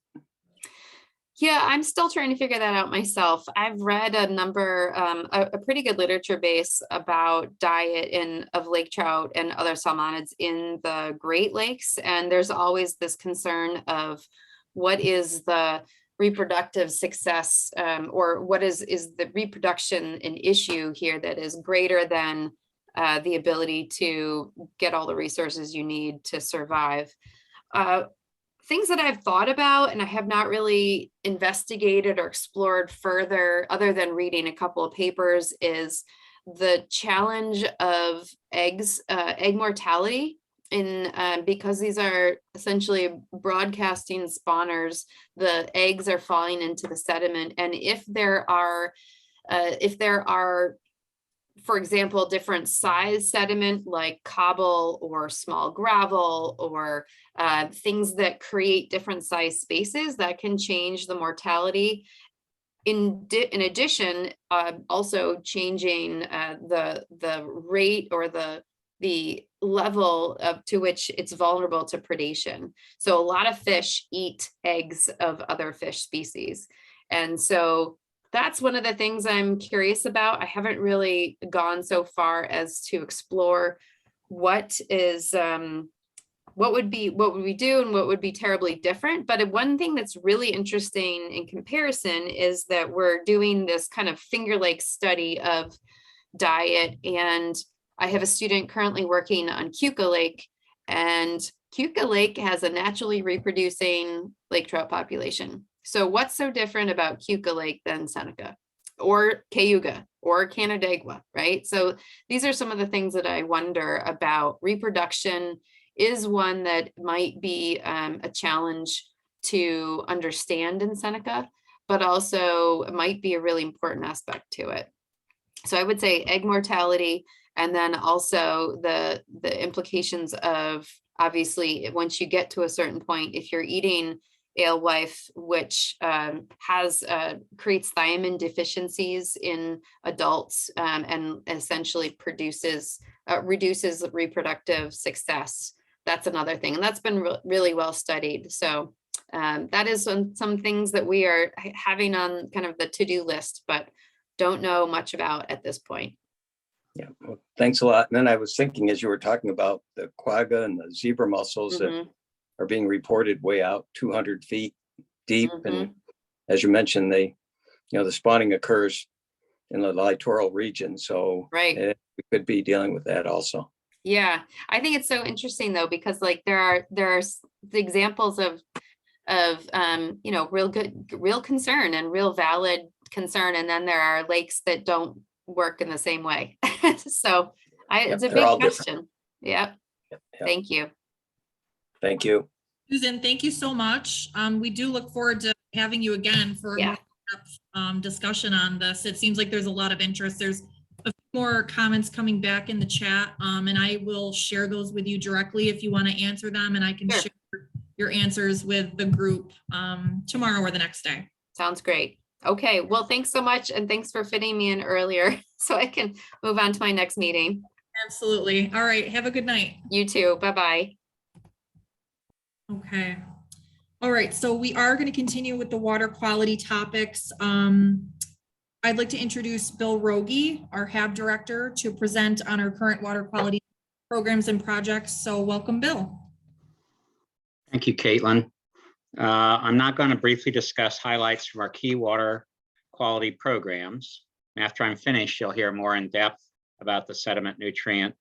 Yeah, I'm still trying to figure that out myself. I've read a number, a pretty good literature base about diet of lake trout and other salmonids in the Great Lakes. And there's always this concern of what is the reproductive success, or what is the reproduction an issue here that is greater than the ability to get all the resources you need to survive. Things that I've thought about and I have not really investigated or explored further, other than reading a couple of papers, is the challenge of eggs, egg mortality. Because these are essentially broadcasting spawners, the eggs are falling into the sediment. And if there are, for example, different size sediment like cobble or small gravel, or things that create different size spaces, that can change the mortality. In addition, also changing the rate or the level to which it's vulnerable to predation. So a lot of fish eat eggs of other fish species. And so that's one of the things I'm curious about. I haven't really gone so far as to explore what would we do and what would be terribly different. But one thing that's really interesting in comparison is that we're doing this kind of Finger Lake study of diet, and I have a student currently working on Keuka Lake, and Keuka Lake has a naturally reproducing lake trout population. So what's so different about Keuka Lake than Seneca or Cayuga or Canandaigua, right? So these are some of the things that I wonder about. Reproduction is one that might be a challenge to understand in Seneca, but also might be a really important aspect to it. So I would say egg mortality, and then also the implications of, obviously, once you get to a certain point, if you're eating alewife, which creates thiamine deficiencies in adults, and essentially reduces reproductive success. That's another thing, and that's been really well studied. So that is some things that we are having on kind of the to-do list, but don't know much about at this point. Yeah, well, thanks a lot. And then I was thinking, as you were talking about the quagga and the zebra mussels that are being reported way out 200 feet deep. And as you mentioned, the spawning occurs in the littoral region. So we could be dealing with that also. Yeah, I think it's so interesting though, because like there are the examples of real concern and real valid concern, and then there are lakes that don't work in the same way. So it's a big question. Yeah. Thank you. Thank you. Susan, thank you so much. We do look forward to having you again for a Yeah. more in-depth, discussion on this. It seems like there's a lot of interest. There's a few more comments coming back in the chat, and I will share those with you directly if you want to answer them, and I can Sure. share your answers with the group tomorrow or the next day. Sounds great. Okay, well, thanks so much, and thanks for fitting me in earlier so I can move on to my next meeting. Absolutely. All right. Have a good night. You too. Bye-bye. Okay. All right. So we are going to continue with the water quality topics. I'd like to introduce Bill Rogie, our HAB director, to present on our current water quality programs and projects. So welcome, Bill. Thank you, Caitlin. I'm not going to briefly discuss highlights from our key water quality programs. After I'm finished, you'll hear more in depth about the sediment, nutrient,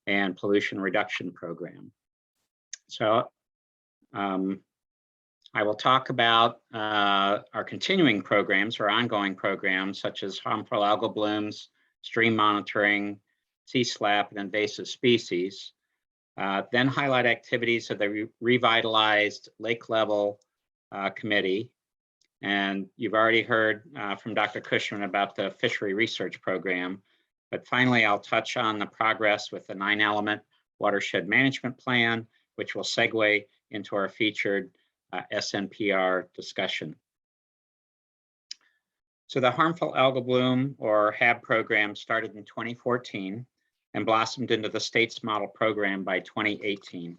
and pollution reduction program. So I will talk about our continuing programs or ongoing programs such as harmful algal blooms, stream monitoring, sea slap, and invasive species. Then highlight activities of the revitalized lake level committee. And you've already heard from Dr. Cushman about the fishery research program. But finally, I'll touch on the progress with the 9-element watershed management plan, which will segue into our featured SNPR discussion. So the harmful algal bloom or HAB program started in 2014 and blossomed into the state's model program by 2018.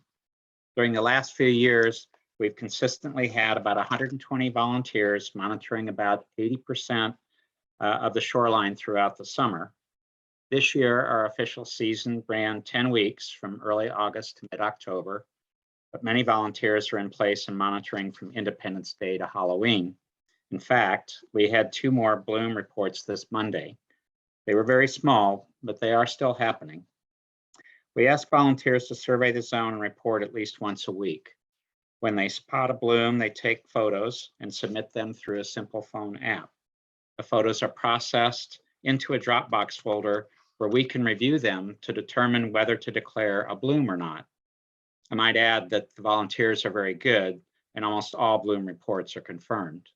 During the last few years, we've consistently had about 120 volunteers monitoring about 80% of the shoreline throughout the summer. This year, our official season ran 10 weeks from early August to mid-October, but many volunteers are in place and monitoring from Independence Day to Halloween. In fact, we had 2 more bloom reports this Monday. They were very small, but they are still happening. We ask volunteers to survey the zone and report at least once a week. When they spot a bloom, they take photos and submit them through a simple phone app. The photos are processed into a Dropbox folder where we can review them to determine whether to declare a bloom or not. I might add that the volunteers are very good and almost all bloom reports are confirmed.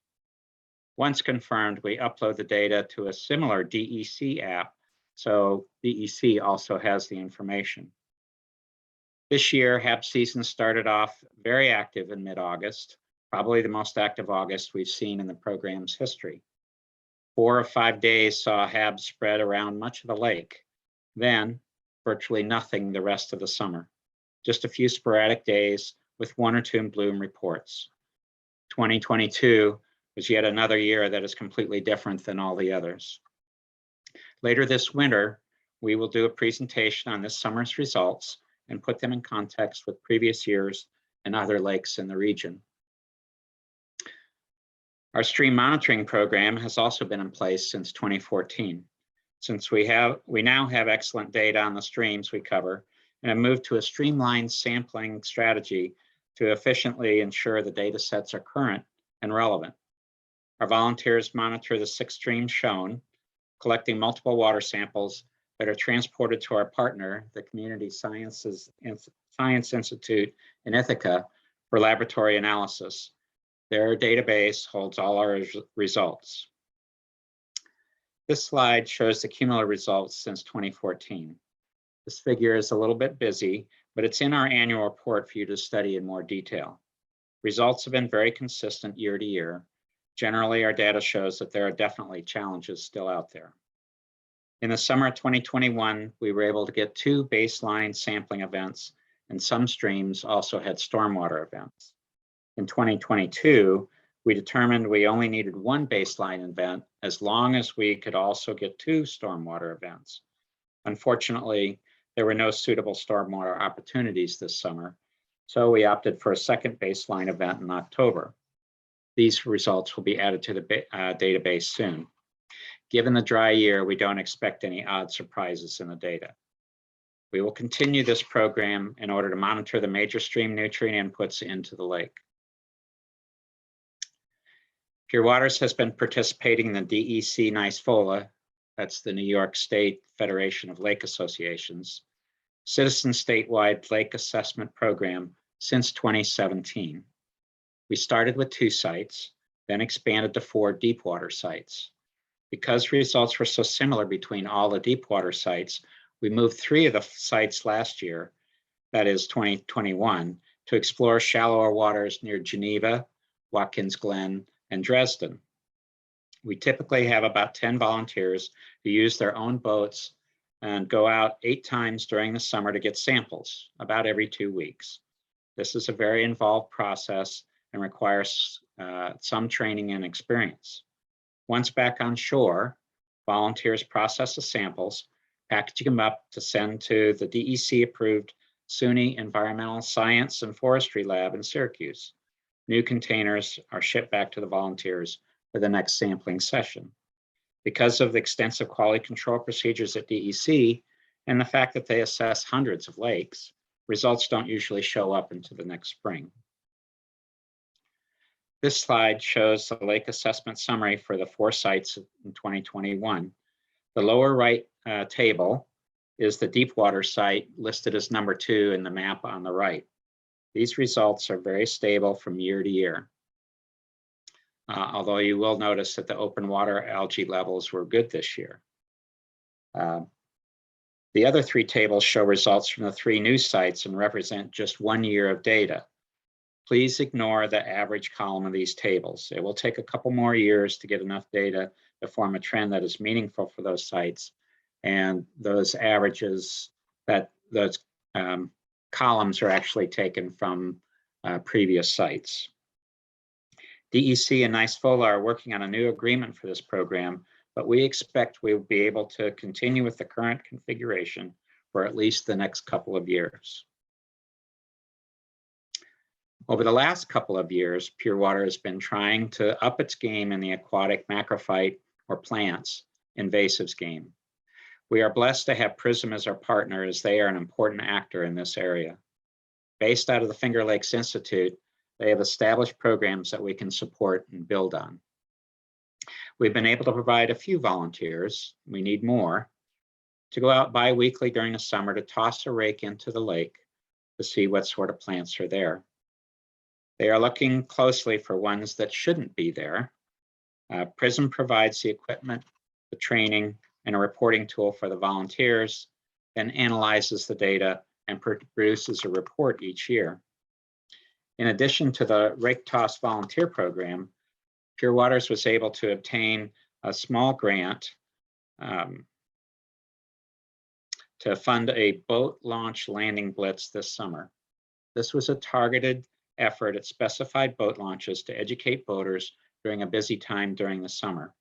Once confirmed, we upload the data to a similar DEC app, so DEC also has the information. This year, HAB season started off very active in mid-August, probably the most active August we've seen in the program's history. 4 of 5 days saw HAB spread around much of the lake, then virtually nothing the rest of the summer. Just a few sporadic days with 1 or 2 bloom reports. 2022 was yet another year that is completely different than all the others. Later this winter, we will do a presentation on this summer's results and put them in context with previous years and other lakes in the region. Our stream monitoring program has also been in place since 2014. Since we now have excellent data on the streams we cover and have moved to a streamlined sampling strategy to efficiently ensure the data sets are current and relevant. Our volunteers monitor the 6 streams shown, collecting multiple water samples that are transported to our partner, the Community Science Institute in Ithaca, for laboratory analysis. Their database holds all our results. This slide shows the cumulative results since 2014. This figure is a little bit busy, but it's in our annual report for you to study in more detail. Results have been very consistent year to year. Generally, our data shows that there are definitely challenges still out there. In the summer of 2021, we were able to get 2 baseline sampling events, and some streams also had stormwater events. In 2022, we determined we only needed 1 baseline event as long as we could also get 2 stormwater events. Unfortunately, there were no suitable stormwater opportunities this summer, so we opted for a second baseline event in October. These results will be added to the database soon. Given the dry year, we don't expect any odd surprises in the data. We will continue this program in order to monitor the major stream nutrient inputs into the lake. Pure Waters has been participating in the DEC NICEFOLA, that's the New York State Federation of Lake Associations, citizen statewide lake assessment program since 2017. We started with 2 sites, then expanded to 4 deep water sites. Because results were so similar between all the deep water sites, we moved 3 of the sites last year, that is 2021, to explore shallower waters near Geneva, Watkins Glen, and Dresden. We typically have about 10 volunteers who use their own boats and go out 8 times during the summer to get samples, about every 2 weeks. This is a very involved process and requires some training and experience. Once back on shore, volunteers process the samples, packaging them up to send to the DEC-approved SUNY Environmental Science and Forestry Lab in Syracuse. New containers are shipped back to the volunteers for the next sampling session. Because of the extensive quality control procedures at DEC and the fact that they assess hundreds of lakes, results don't usually show up until the next spring. This slide shows the lake assessment summary for the 4 sites in 2021. The lower right table is the deep water site listed as number 2 in the map on the right. These results are very stable from year to year. Although you will notice that the open water algae levels were good this year. The other 3 tables show results from the 3 new sites and represent just 1 year of data. Please ignore the average column of these tables. It will take a couple more years to get enough data to form a trend that is meaningful for those sites. And those averages, those columns are actually taken from previous sites. DEC and NICEFOLA are working on a new agreement for this program, but we expect we will be able to continue with the current configuration for at least the next couple of years. Over the last couple of years, Pure Water has been trying to up its game in the aquatic macrophyte or plants invasives game. We are blessed to have PRISM as our partner, as they are an important actor in this area. Based out of the Finger Lakes Institute, they have established programs that we can support and build on. We've been able to provide a few volunteers, we need more, to go out bi-weekly during the summer to toss a rake into the lake to see what sort of plants are there. They are looking closely for ones that shouldn't be there. PRISM provides the equipment, the training, and a reporting tool for the volunteers, then analyzes the data and produces a report each year. In addition to the Rake Toss volunteer program, Pure Waters was able to obtain a small grant to fund a boat launch landing blitz this summer. This was a targeted effort at specified boat launches to educate boaters during a busy time during the summer.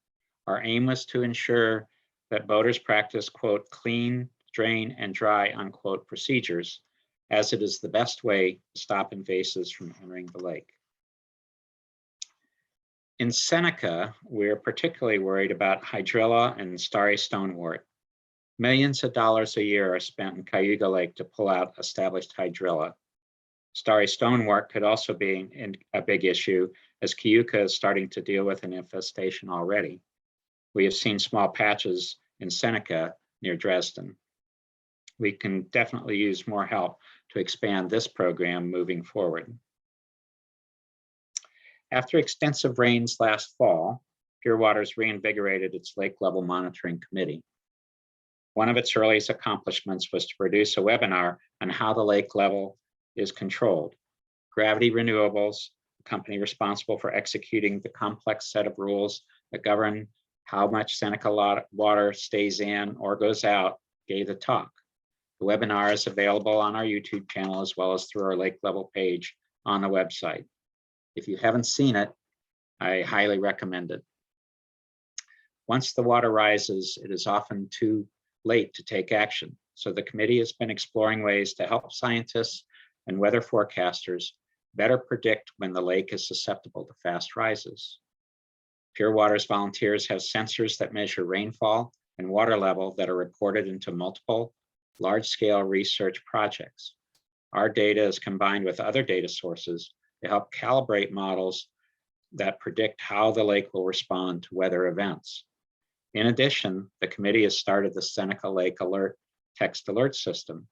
Our aim was to ensure that boaters practice, quote, clean, drain, and dry, unquote, procedures, as it is the best way to stop invasives from entering the lake. In Seneca, we're particularly worried about hydrilla and starry stonewort. Millions of dollars a year are spent in Cayuga Lake to pull out established hydrilla. Starry stonewort could also be a big issue, as Cayuga is starting to deal with an infestation already. We have seen small patches in Seneca near Dresden. We can definitely use more help to expand this program moving forward. After extensive rains last fall, Pure Waters reinvigorated its lake level monitoring committee. One of its earliest accomplishments was to produce a webinar on how the lake level is controlled. Gravity Renewables, the company responsible for executing the complex set of rules that govern how much Seneca water stays in or goes out, gave the talk. The webinar is available on our YouTube channel as well as through our lake level page on the website. If you haven't seen it, I highly recommend it. Once the water rises, it is often too late to take action. So the committee has been exploring ways to help scientists and weather forecasters better predict when the lake is susceptible to fast rises. Pure Waters volunteers have sensors that measure rainfall and water level that are reported into multiple large-scale research projects. Our data is combined with other data sources to help calibrate models that predict how the lake will respond to weather events. In addition, the committee has started the Seneca Lake Alert text alert system.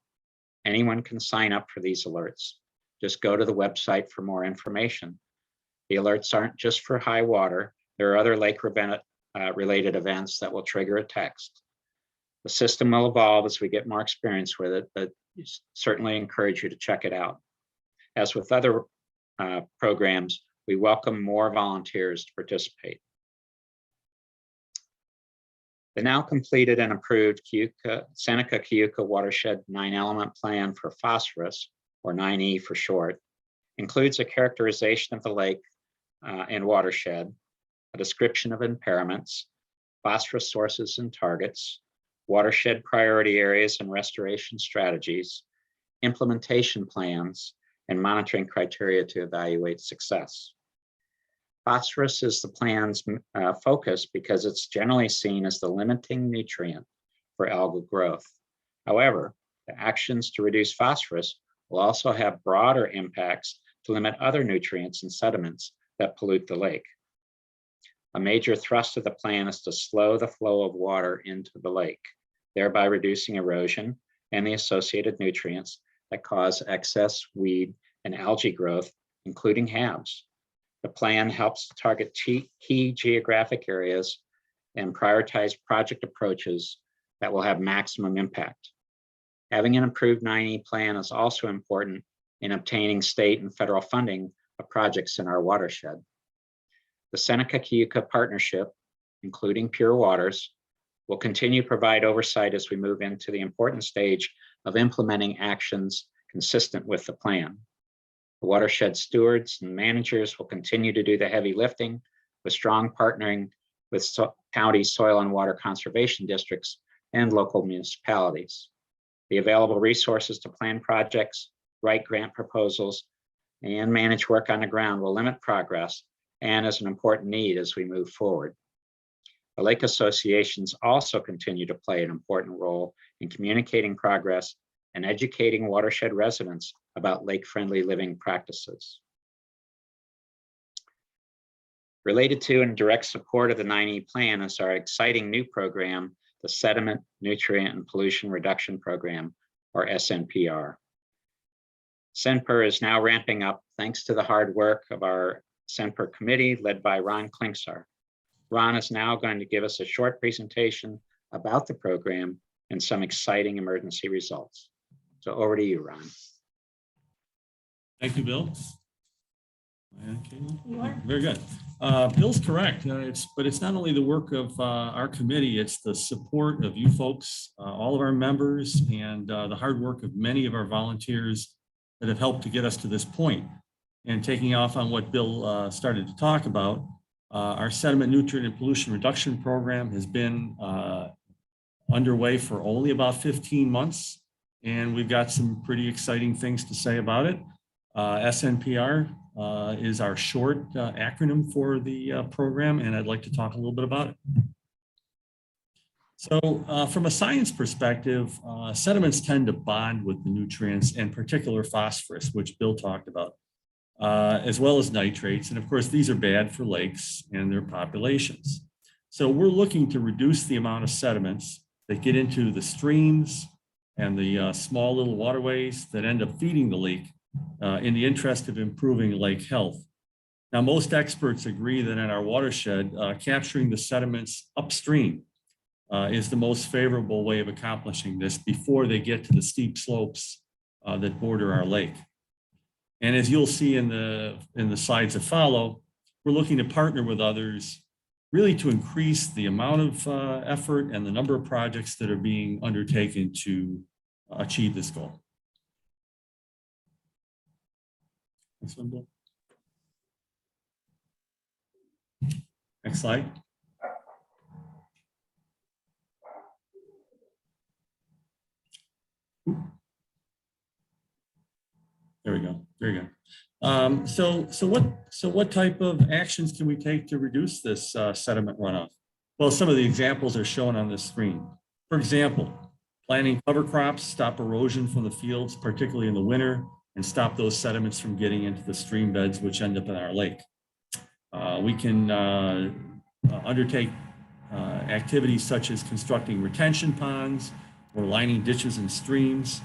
Anyone can sign up for these alerts. Just go to the website for more information. The alerts aren't just for high water. There are other lake-related events that will trigger a text. The system will evolve as we get more experience with it, but certainly encourage you to check it out. As with other programs, we welcome more volunteers to participate. The now completed and approved Seneca Cayuga Watershed 9-element plan for phosphorus, or 9E for short, includes a characterization of the lake and watershed, a description of impairments, phosphorus sources and targets, watershed priority areas and restoration strategies, implementation plans, and monitoring criteria to evaluate success. Phosphorus is the plan's focus because it's generally seen as the limiting nutrient for algal growth. However, the actions to reduce phosphorus will also have broader impacts to limit other nutrients and sediments that pollute the lake. A major thrust of the plan is to slow the flow of water into the lake, thereby reducing erosion and the associated nutrients that cause excess weed and algae growth, including HABs. The plan helps to target key geographic areas and prioritize project approaches that will have maximum impact. Having an improved 9E plan is also important in obtaining state and federal funding of projects in our watershed. The Seneca Cayuga Partnership, including Pure Waters, will continue to provide oversight as we move into the important stage of implementing actions consistent with the plan. The watershed stewards and managers will continue to do the heavy lifting with strong partnering with county soil and water conservation districts and local municipalities. The available resources to plan projects, write grant proposals, and manage work on the ground will limit progress and is an important need as we move forward. The lake associations also continue to play an important role in communicating progress and educating watershed residents about lake-friendly living practices. Related to and direct support of the 9E plan is our exciting new program, the Sediment, Nutrient, and Pollution Reduction Program, or SNPR. SNPR is now ramping up thanks to the hard work of our SNPR committee led by Ron Klingsar. Ron is now going to give us a short presentation about the program and some exciting emergency results. So over to you, Ron. Thank you, Bill. Okay, very good. Bill's correct. But it's not only the work of our committee, it's the support of you folks, all of our members, and the hard work of many of our volunteers that have helped to get us to this point. And taking off on what Bill started to talk about, our sediment, nutrient, and pollution reduction program has been underway for only about 15 months. And we've got some pretty exciting things to say about it. SNPR is our short acronym for the program, and I'd like to talk a little bit about it. So from a science perspective, sediments tend to bond with the nutrients, in particular phosphorus, which Bill talked about, as well as nitrates. And of course, these are bad for lakes and their populations. So we're looking to reduce the amount of sediments that get into the streams and the small little waterways that end up feeding the lake in the interest of improving lake health. Now, most experts agree that in our watershed, capturing the sediments upstream is the most favorable way of accomplishing this before they get to the steep slopes that border our lake. And as you'll see in the slides that follow, we're looking to partner with others really to increase the amount of effort and the number of projects that are being undertaken to achieve this goal. Next one, Bill. Next slide. There we go. Very good. So what type of actions can we take to reduce this sediment runoff? Well, some of the examples are shown on this screen. For example, planting cover crops, stop erosion from the fields, particularly in the winter, and stop those sediments from getting into the stream beds, which end up in our lake. We can undertake activities such as constructing retention ponds or lining ditches and streams.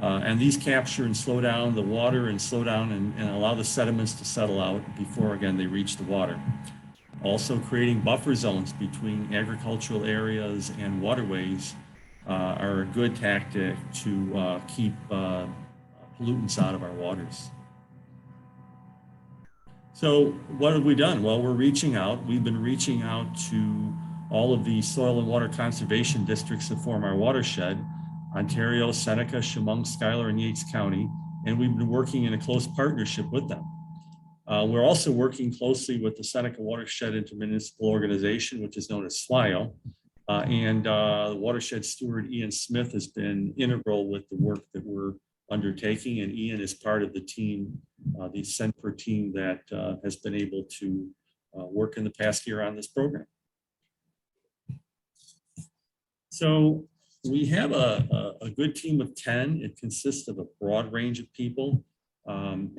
And these capture and slow down the water and slow down and allow the sediments to settle out before, again, they reach the water. Also creating buffer zones between agricultural areas and waterways are a good tactic to keep pollutants out of our waters. So what have we done? Well, we're reaching out. We've been reaching out to all of the soil and water conservation districts that form our watershed, Ontario, Seneca, Chemung, Schuyler, and Yates County, and we've been working in a close partnership with them. We're also working closely with the Seneca Watershed Intermunicipal Organization, which is known as SWIO, and the watershed steward Ian Smith has been integral with the work that we're undertaking, and Ian is part of the team, the CENPER team that has been able to work in the past year on this program. So we have a good team of 10. It consists of a broad range of people,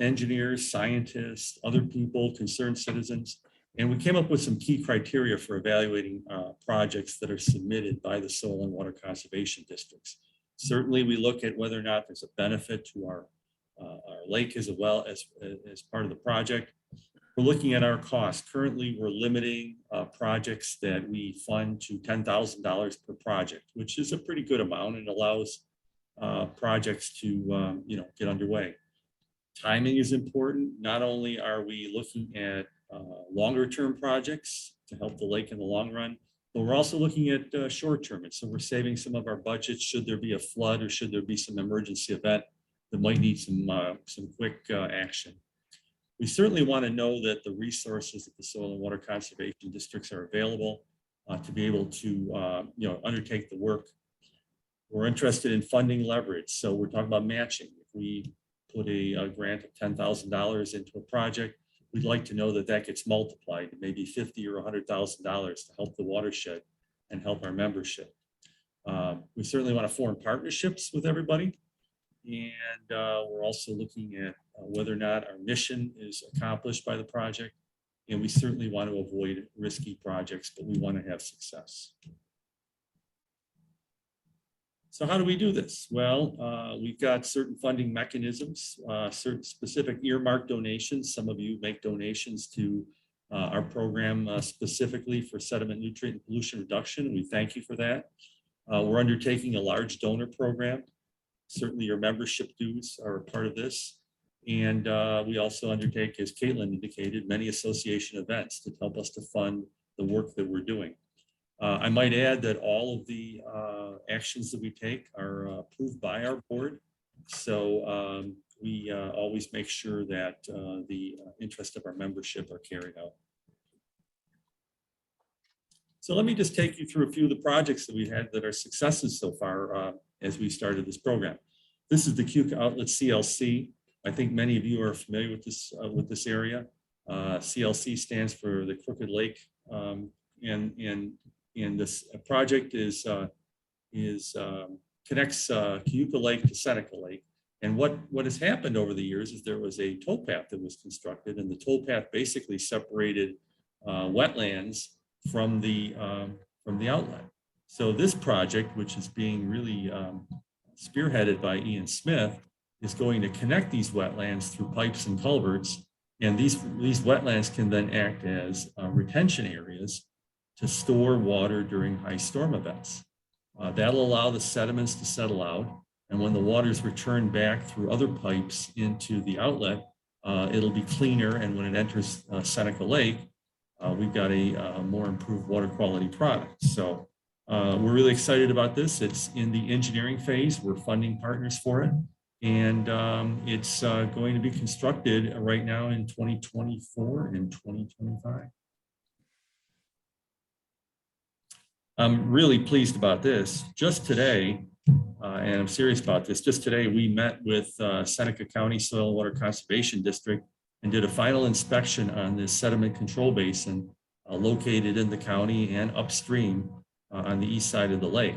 engineers, scientists, other people, concerned citizens. And we came up with some key criteria for evaluating projects that are submitted by the soil and water conservation districts. Certainly, we look at whether or not there's a benefit to our lake as well as part of the project. We're looking at our costs. Currently, we're limiting projects that we fund to $10,000 per project, which is a pretty good amount and allows projects to get underway. Timing is important. Not only are we looking at longer term projects to help the lake in the long run, but we're also looking at short term. And so we're saving some of our budgets should there be a flood or should there be some emergency event that might need some quick action. We certainly want to know that the resources that the soil and water conservation districts are available to be able to undertake the work. We're interested in funding leverage. So we're talking about matching. If we put a grant of $10,000 into a project, we'd like to know that that gets multiplied to maybe $50,000 or $100,000 to help the watershed and help our membership. We certainly want to form partnerships with everybody. And we're also looking at whether or not our mission is accomplished by the project. And we certainly want to avoid risky projects, but we want to have success. So how do we do this? Well, we've got certain funding mechanisms, certain specific earmarked donations. Some of you make donations to our program specifically for sediment, nutrient, and pollution reduction. And we thank you for that. We're undertaking a large donor program. Certainly your membership dues are a part of this. And we also undertake, as Caitlin indicated, many association events to help us to fund the work that we're doing. I might add that all of the actions that we take are approved by our board. So we always make sure that the interest of our membership are carried out. So let me just take you through a few of the projects that we've had that are successes so far as we started this program. This is the Cuca Outlet CLC. I think many of you are familiar with this area. CLC stands for the Crooked Lake, and this project connects Cayuga Lake to Seneca Lake. And what has happened over the years is there was a towpath that was constructed, and the towpath basically separated wetlands from the outlet. So this project, which is being really spearheaded by Ian Smith, is going to connect these wetlands through pipes and culverts. And these wetlands can then act as retention areas to store water during high storm events. That'll allow the sediments to settle out. And when the water is returned back through other pipes into the outlet, it'll be cleaner. And when it enters Seneca Lake, we've got a more improved water quality product. So we're really excited about this. It's in the engineering phase. We're funding partners for it. And it's going to be constructed right now in 2024 and 2025. I'm really pleased about this. Just today, and I'm serious about this, just today we met with Seneca County Soil and Water Conservation District and did a final inspection on this sediment control basin located in the county and upstream on the east side of the lake.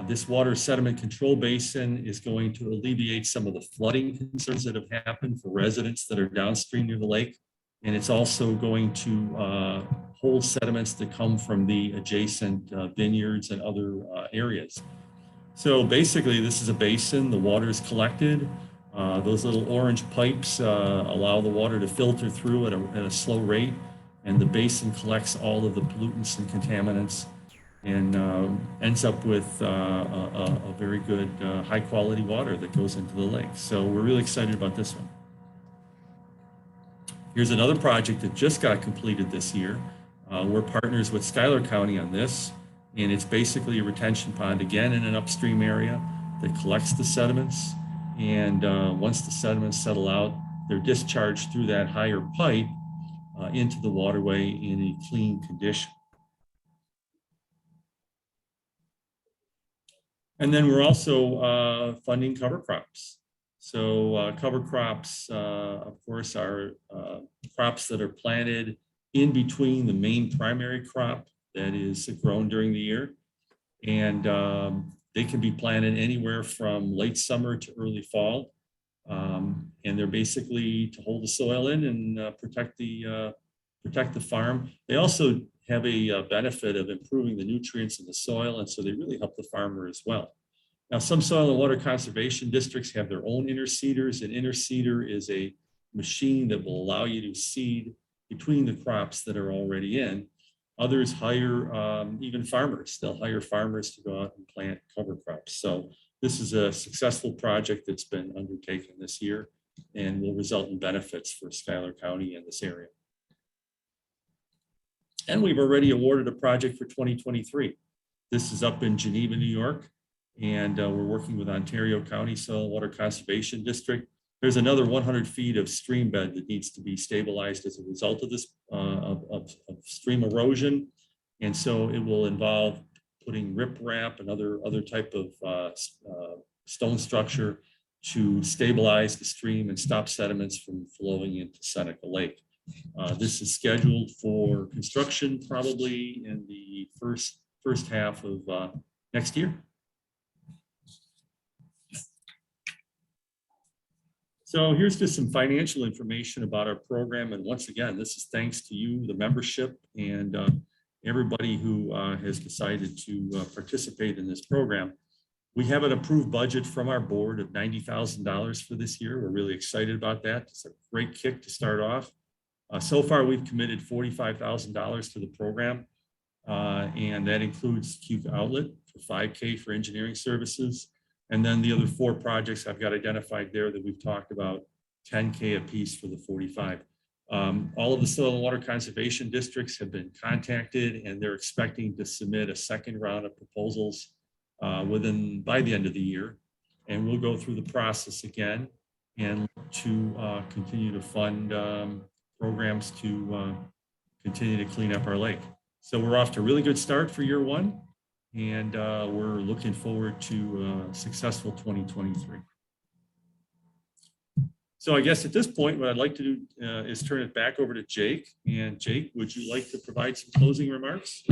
This water sediment control basin is going to alleviate some of the flooding concerns that have happened for residents that are downstream near the lake. And it's also going to hold sediments that come from the adjacent vineyards and other areas. So basically, this is a basin. The water is collected. Those little orange pipes allow the water to filter through at a slow rate, and the basin collects all of the pollutants and contaminants and ends up with a very good high quality water that goes into the lake. So we're really excited about this one. Here's another project that just got completed this year. We're partners with Schuyler County on this, and it's basically a retention pond, again, in an upstream area that collects the sediments. And once the sediments settle out, they're discharged through that higher pipe into the waterway in a clean condition. And then we're also funding cover crops. So cover crops, of course, are crops that are planted in between the main primary crop that is grown during the year. And they can be planted anywhere from late summer to early fall. And they're basically to hold the soil in and protect the farm. They also have a benefit of improving the nutrients in the soil, and so they really help the farmer as well. Now, some soil and water conservation districts have their own interseeders. An interseeder is a machine that will allow you to seed between the crops that are already in. Others hire even farmers. They'll hire farmers to go out and plant cover crops. So this is a successful project that's been undertaken this year and will result in benefits for Schuyler County and this area. And we've already awarded a project for 2023. This is up in Geneva, New York, and we're working with Ontario County Soil and Water Conservation District. There's another 100 feet of stream bed that needs to be stabilized as a result of this of stream erosion, and so it will involve putting riprap and other type of stone structure to stabilize the stream and stop sediments from flowing into Seneca Lake. This is scheduled for construction probably in the first half of next year. So here's just some financial information about our program. And once again, this is thanks to you, the membership, and everybody who has decided to participate in this program. We have an approved budget from our board of $90,000 for this year. We're really excited about that. It's a great kick to start off. So far, we've committed $45,000 to the program, and that includes Cuke Outlet for $5K for engineering services. And then the other 4 projects I've got identified there that we've talked about, $10K a piece for the 45. All of the soil and water conservation districts have been contacted, and they're expecting to submit a second round of proposals by the end of the year. And we'll go through the process again and to continue to fund programs to continue to clean up our lake. So we're off to a really good start for year 1. And we're looking forward to a successful 2023. So I guess at this point, what I'd like to do is turn it back over to Jake. And Jake, would you like to provide some closing remarks?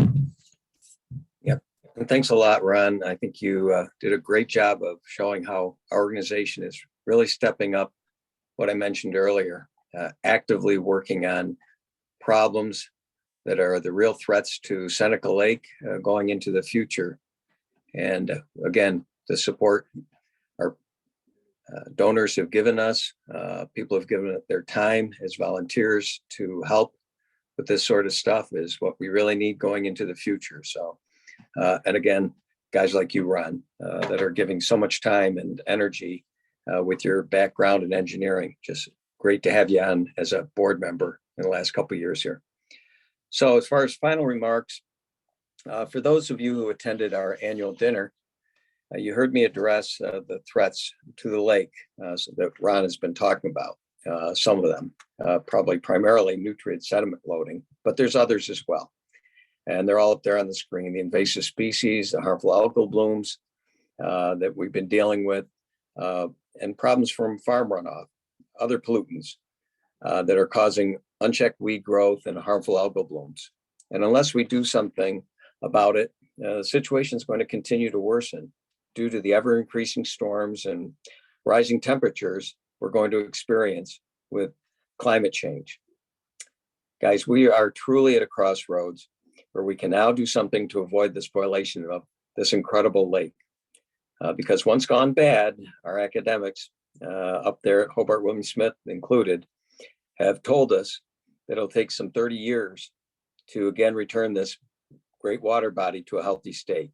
Yep. And thanks a lot, Ron. I think you did a great job of showing how our organization is really stepping up what I mentioned earlier, actively working on problems that are the real threats to Seneca Lake going into the future. And again, the support our donors have given us, people have given it their time as volunteers to help with this sort of stuff is what we really need going into the future. So, and again, guys like you, Ron, that are giving so much time and energy with your background in engineering. Just great to have you on as a board member in the last couple of years here. So as far as final remarks, for those of you who attended our annual dinner, you heard me address the threats to the lake that Ron has been talking about, some of them, probably primarily nutrient sediment loading, but there's others as well. And they're all up there on the screen, the invasive species, the harmful algal blooms that we've been dealing with, and problems from farm runoff, other pollutants that are causing unchecked weed growth and harmful algal blooms. And unless we do something about it, the situation is going to continue to worsen due to the ever increasing storms and rising temperatures we're going to experience with climate change. Guys, we are truly at a crossroads where we can now do something to avoid the spoilation of this incredible lake. Because once gone bad, our academics up there at Hobart William Smith included have told us that it'll take some 30 years to again return this great water body to a healthy state.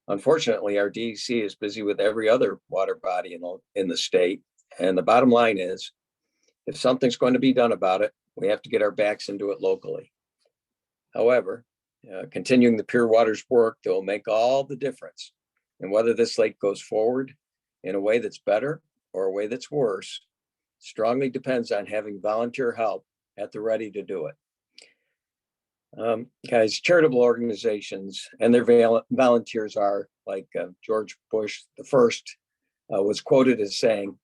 Unfortunately, our DEC is busy with every other water body in the state. And the bottom line is, if something's going to be done about it, we have to get our backs into it locally. However, continuing the Pure Waters work that will make all the difference. And whether this lake goes forward in a way that's better or a way that's worse, strongly depends on having volunteer help at the ready to do it. Guys, charitable organizations and their volunteers are, like George Bush the first was quoted as saying,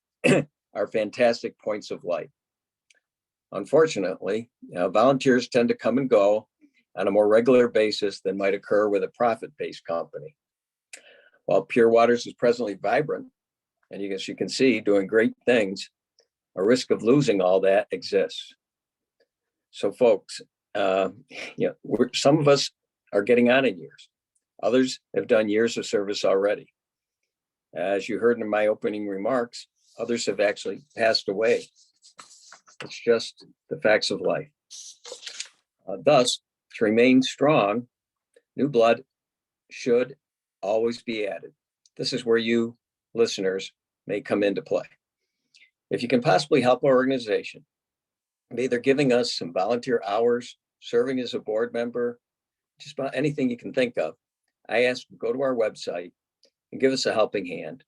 are fantastic points of light. Unfortunately, volunteers tend to come and go on a more regular basis than might occur with a profit-based company. While Pure Waters is presently vibrant, and you can see doing great things, a risk of losing all that exists. So folks, some of us are getting on in years. Others have done years of service already. As you heard in my opening remarks, others have actually passed away. It's just the facts of life. Thus, to remain strong, new blood should always be added. This is where you listeners may come into play. If you can possibly help our organization, either giving us some volunteer hours, serving as a board member, just about anything you can think of, I ask you to go to our website and give us a helping hand.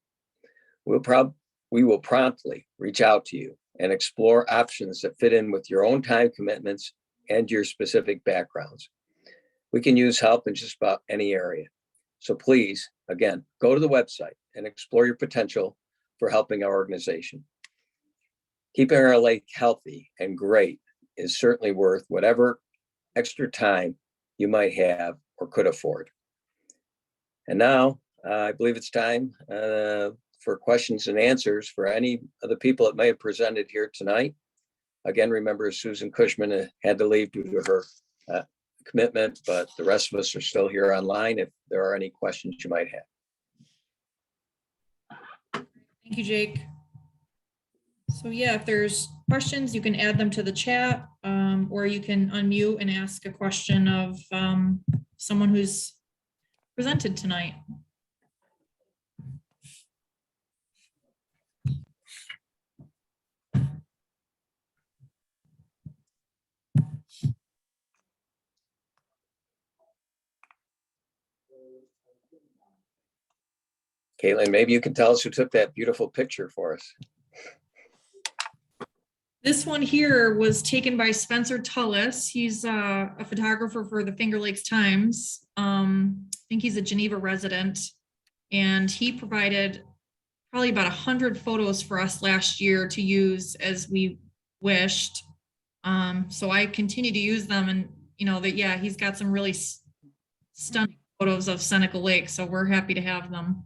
We will promptly reach out to you and explore options that fit in with your own time commitments and your specific backgrounds. We can use help in just about any area. So please, again, go to the website and explore your potential for helping our organization. Keeping our lake healthy and great is certainly worth whatever extra time you might have or could afford. And now I believe it's time for questions and answers for any of the people that may have presented here tonight. Again, remember Susan Cushman had to leave due to her commitment, but the rest of us are still here online if there are any questions you might have. Thank you, Jake. So yeah, if there's questions, you can add them to the chat, or you can unmute and ask a question of someone who's presented tonight. Caitlin, maybe you can tell us who took that beautiful picture for us. This one here was taken by Spencer Tullis. He's a photographer for the Finger Lakes Times. I think he's a Geneva resident, and he provided probably about 100 photos for us last year to use as we wished. So I continue to use them, and yeah, he's got some really stunning photos of Seneca Lake, so we're happy to have them.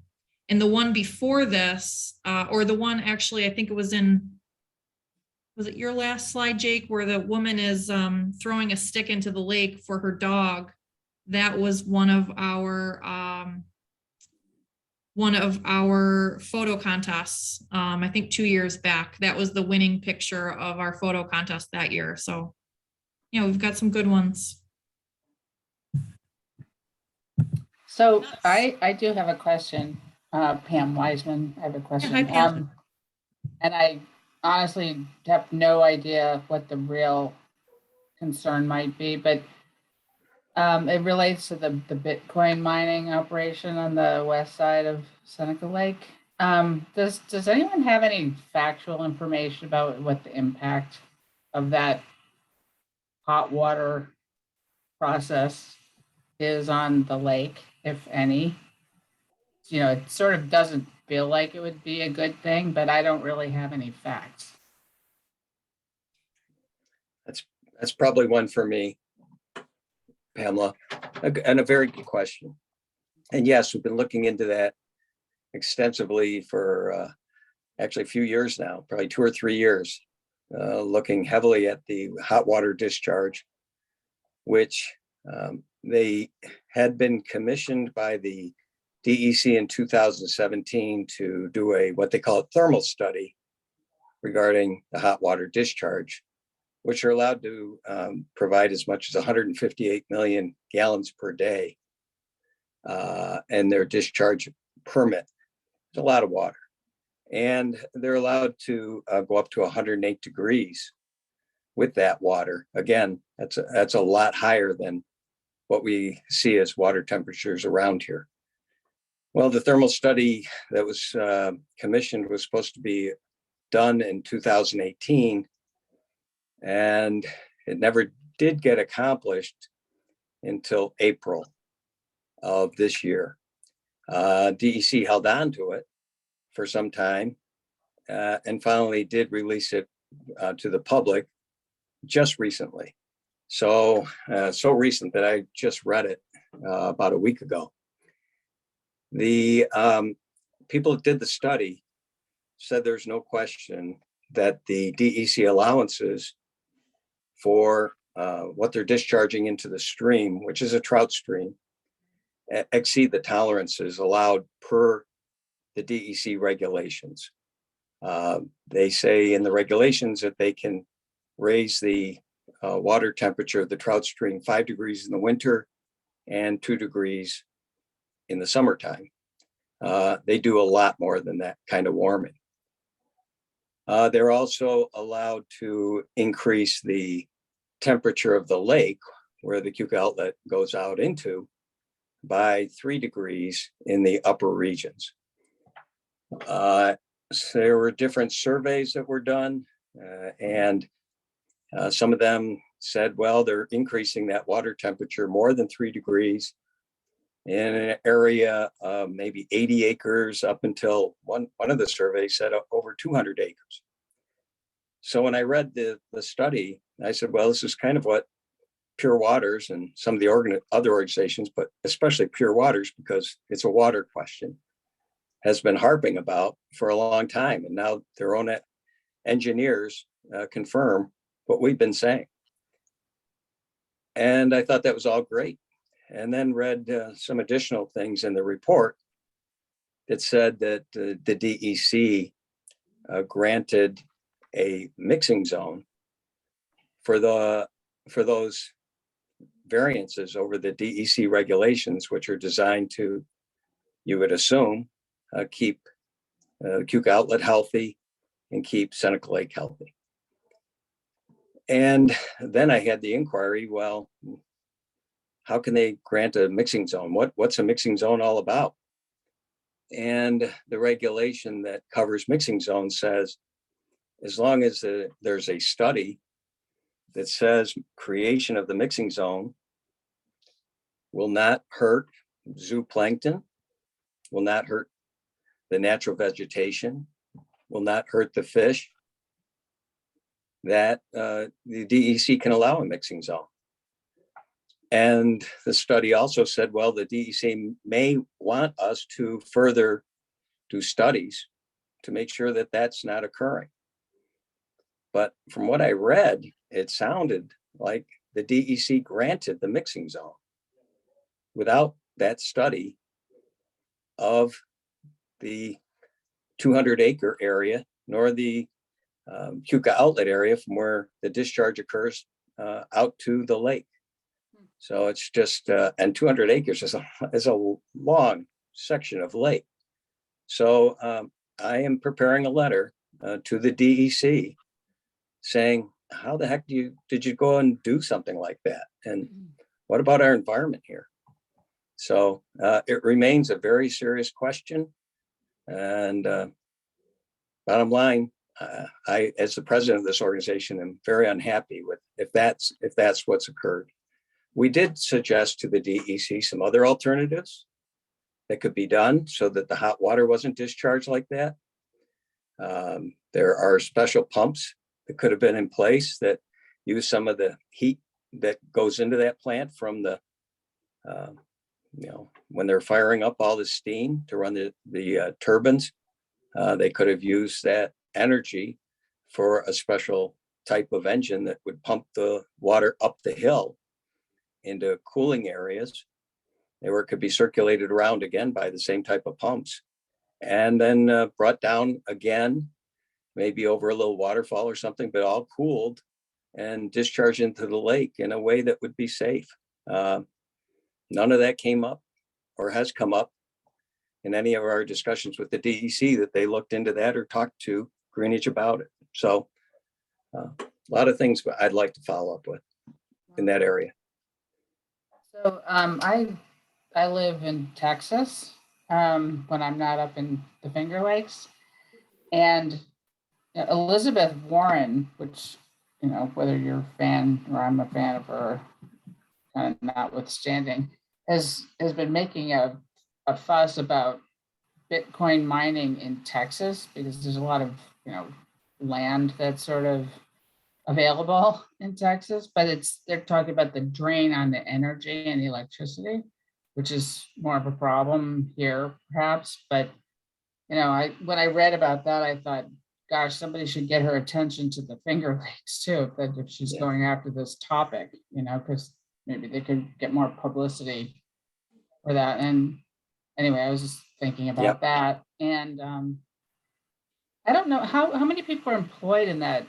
And the one before this, or the one actually, I think it was it your last slide, Jake, where the woman is throwing a stick into the lake for her dog? That was one of our photo contests. I think 2 years back. That was the winning picture of our photo contest that year. So, we've got some good ones. So I do have a question, Pam Wiseman. I have a question. Hi, Pam. And I honestly have no idea what the real concern might be, but it relates to the Bitcoin mining operation on the west side of Seneca Lake. Does anyone have any factual information about what the impact of that hot water process is on the lake, if any? It sort of doesn't feel like it would be a good thing, but I don't really have any facts. That's probably one for me, Pamela, and a very good question. And yes, we've been looking into that extensively for actually a few years now, probably 2 or 3 years, looking heavily at the hot water discharge, which they had been commissioned by the DEC in 2017 to do what they call a thermal study regarding the hot water discharge, which are allowed to provide as much as 158 million gallons per day. And their discharge permit. It's a lot of water. And they're allowed to go up to 108 degrees with that water. Again, that's a lot higher than what we see as water temperatures around here. Well, the thermal study that was commissioned was supposed to be done in 2018, and it never did get accomplished until April of this year. DEC held on to it for some time and finally did release it to the public just recently. So recent that I just read it about a week ago. The people that did the study said there's no question that the DEC allowances for what they're discharging into the stream, which is a trout stream, exceed the tolerances allowed per the DEC regulations. They say in the regulations that they can raise the water temperature of the trout stream 5 degrees in the winter and 2 degrees in the summertime. They do a lot more than that kind of warming. They're also allowed to increase the temperature of the lake where the Keuka outlet goes out into by 3 degrees in the upper regions. So there were different surveys that were done, and some of them said, well, they're increasing that water temperature more than 3 degrees in an area of maybe 80 acres up until one of the surveys said over 200 acres. So when I read the study, I said, well, this is kind of what Pure Waters and some of the other organizations, but especially Pure Waters, because it's a water question, has been harping about for a long time. And now their own engineers confirm what we've been saying. And I thought that was all great. And then read some additional things in the report that said that the DEC granted a mixing zone for those variances over the DEC regulations, which are designed to, you would assume, keep Keuka outlet healthy and keep Seneca Lake healthy. And then I had the inquiry, well, how can they grant a mixing zone? What's a mixing zone all about? And the regulation that covers mixing zones says, as long as there's a study that says creation of the mixing zone will not hurt zooplankton, will not hurt the natural vegetation, will not hurt the fish, that the DEC can allow a mixing zone. And the study also said, well, the DEC may want us to further do studies to make sure that that's not occurring. But from what I read, it sounded like the DEC granted the mixing zone without that study of the 200-acre area, nor the Keuka outlet area from where the discharge occurs out to the lake. So it's just, and 200 acres is a long section of lake. So I am preparing a letter to the DEC saying, how the heck did you go and do something like that? And what about our environment here? So it remains a very serious question. And bottom line, I, as the president of this organization, am very unhappy with if that's what's occurred. We did suggest to the DEC some other alternatives that could be done so that the hot water wasn't discharged like that. There are special pumps that could have been in place that use some of the heat that goes into that plant from the, when they're firing up all the steam to run the turbines, they could have used that energy for a special type of engine that would pump the water up the hill into cooling areas where it could be circulated around again by the same type of pumps. And then brought down again, maybe over a little waterfall or something, but all cooled and discharged into the lake in a way that would be safe. None of that came up or has come up in any of our discussions with the DEC that they looked into that or talked to Greenwich about it. So a lot of things I'd like to follow up with in that area. So I live in Texas when I'm not up in the Finger Lakes. And Elizabeth Warren, which, whether you're a fan or I'm a fan of her, kind of notwithstanding, has been making a fuss about Bitcoin mining in Texas because there's a lot of, land that's sort of available in Texas, but they're talking about the drain on the energy and the electricity, which is more of a problem here perhaps. But, when I read about that, I thought, gosh, somebody should get her attention to the Finger Lakes too, if she's going after this topic, because maybe they could get more publicity for that. And anyway, I was just thinking about that. And I don't know how many people are employed in that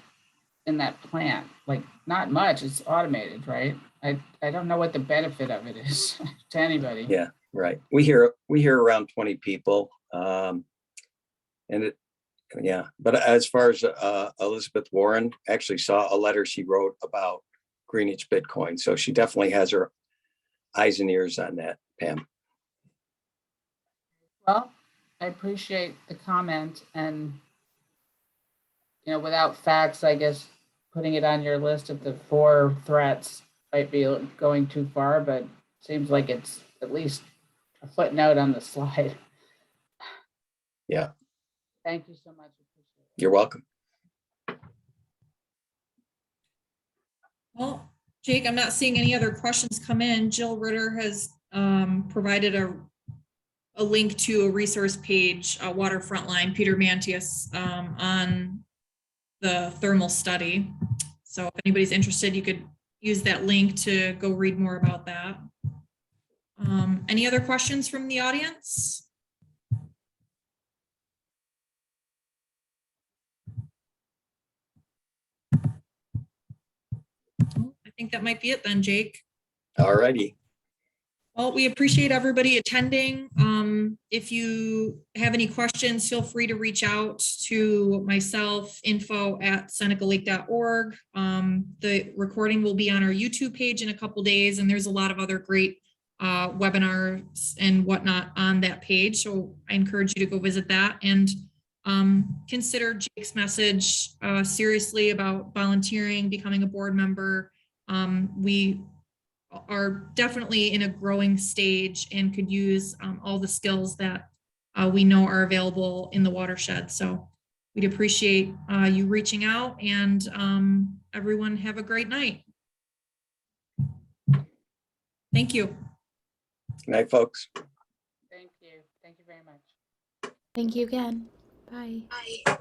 plant. Like, not much. It's automated, right? I don't know what the benefit of it is to anybody. Yeah, right. We hear around 20 people. But as far as Elizabeth Warren, actually saw a letter she wrote about Greenwich Bitcoin. So she definitely has her eyes and ears on that, Pam. Well, I appreciate the comment, and without facts, I guess putting it on your list of the 4 threats might be going too far, but seems like it's at least a footnote on the slide. Yeah. Thank you so much. You're welcome. Well, Jake, I'm not seeing any other questions come in. Jill Ritter has provided a link to a resource page, Waterfront Line, Peter Mantius, on the thermal study. So if anybody's interested, you could use that link to go read more about that. Any other questions from the audience? I think that might be it then, Jake. All righty. Well, we appreciate everybody attending. If you have any questions, feel free to reach out to myself, info@senecalake.org. The recording will be on our YouTube page in a couple days, and there's a lot of other great webinars and whatnot on that page. So I encourage you to go visit that and consider Jake's message seriously about volunteering, becoming a board member. We are definitely in a growing stage and could use all the skills that we know are available in the watershed. So we'd appreciate you reaching out, and everyone have a great night. Thank you. Good night, folks. Thank you. Thank you very much. Thank you again. Bye. Bye.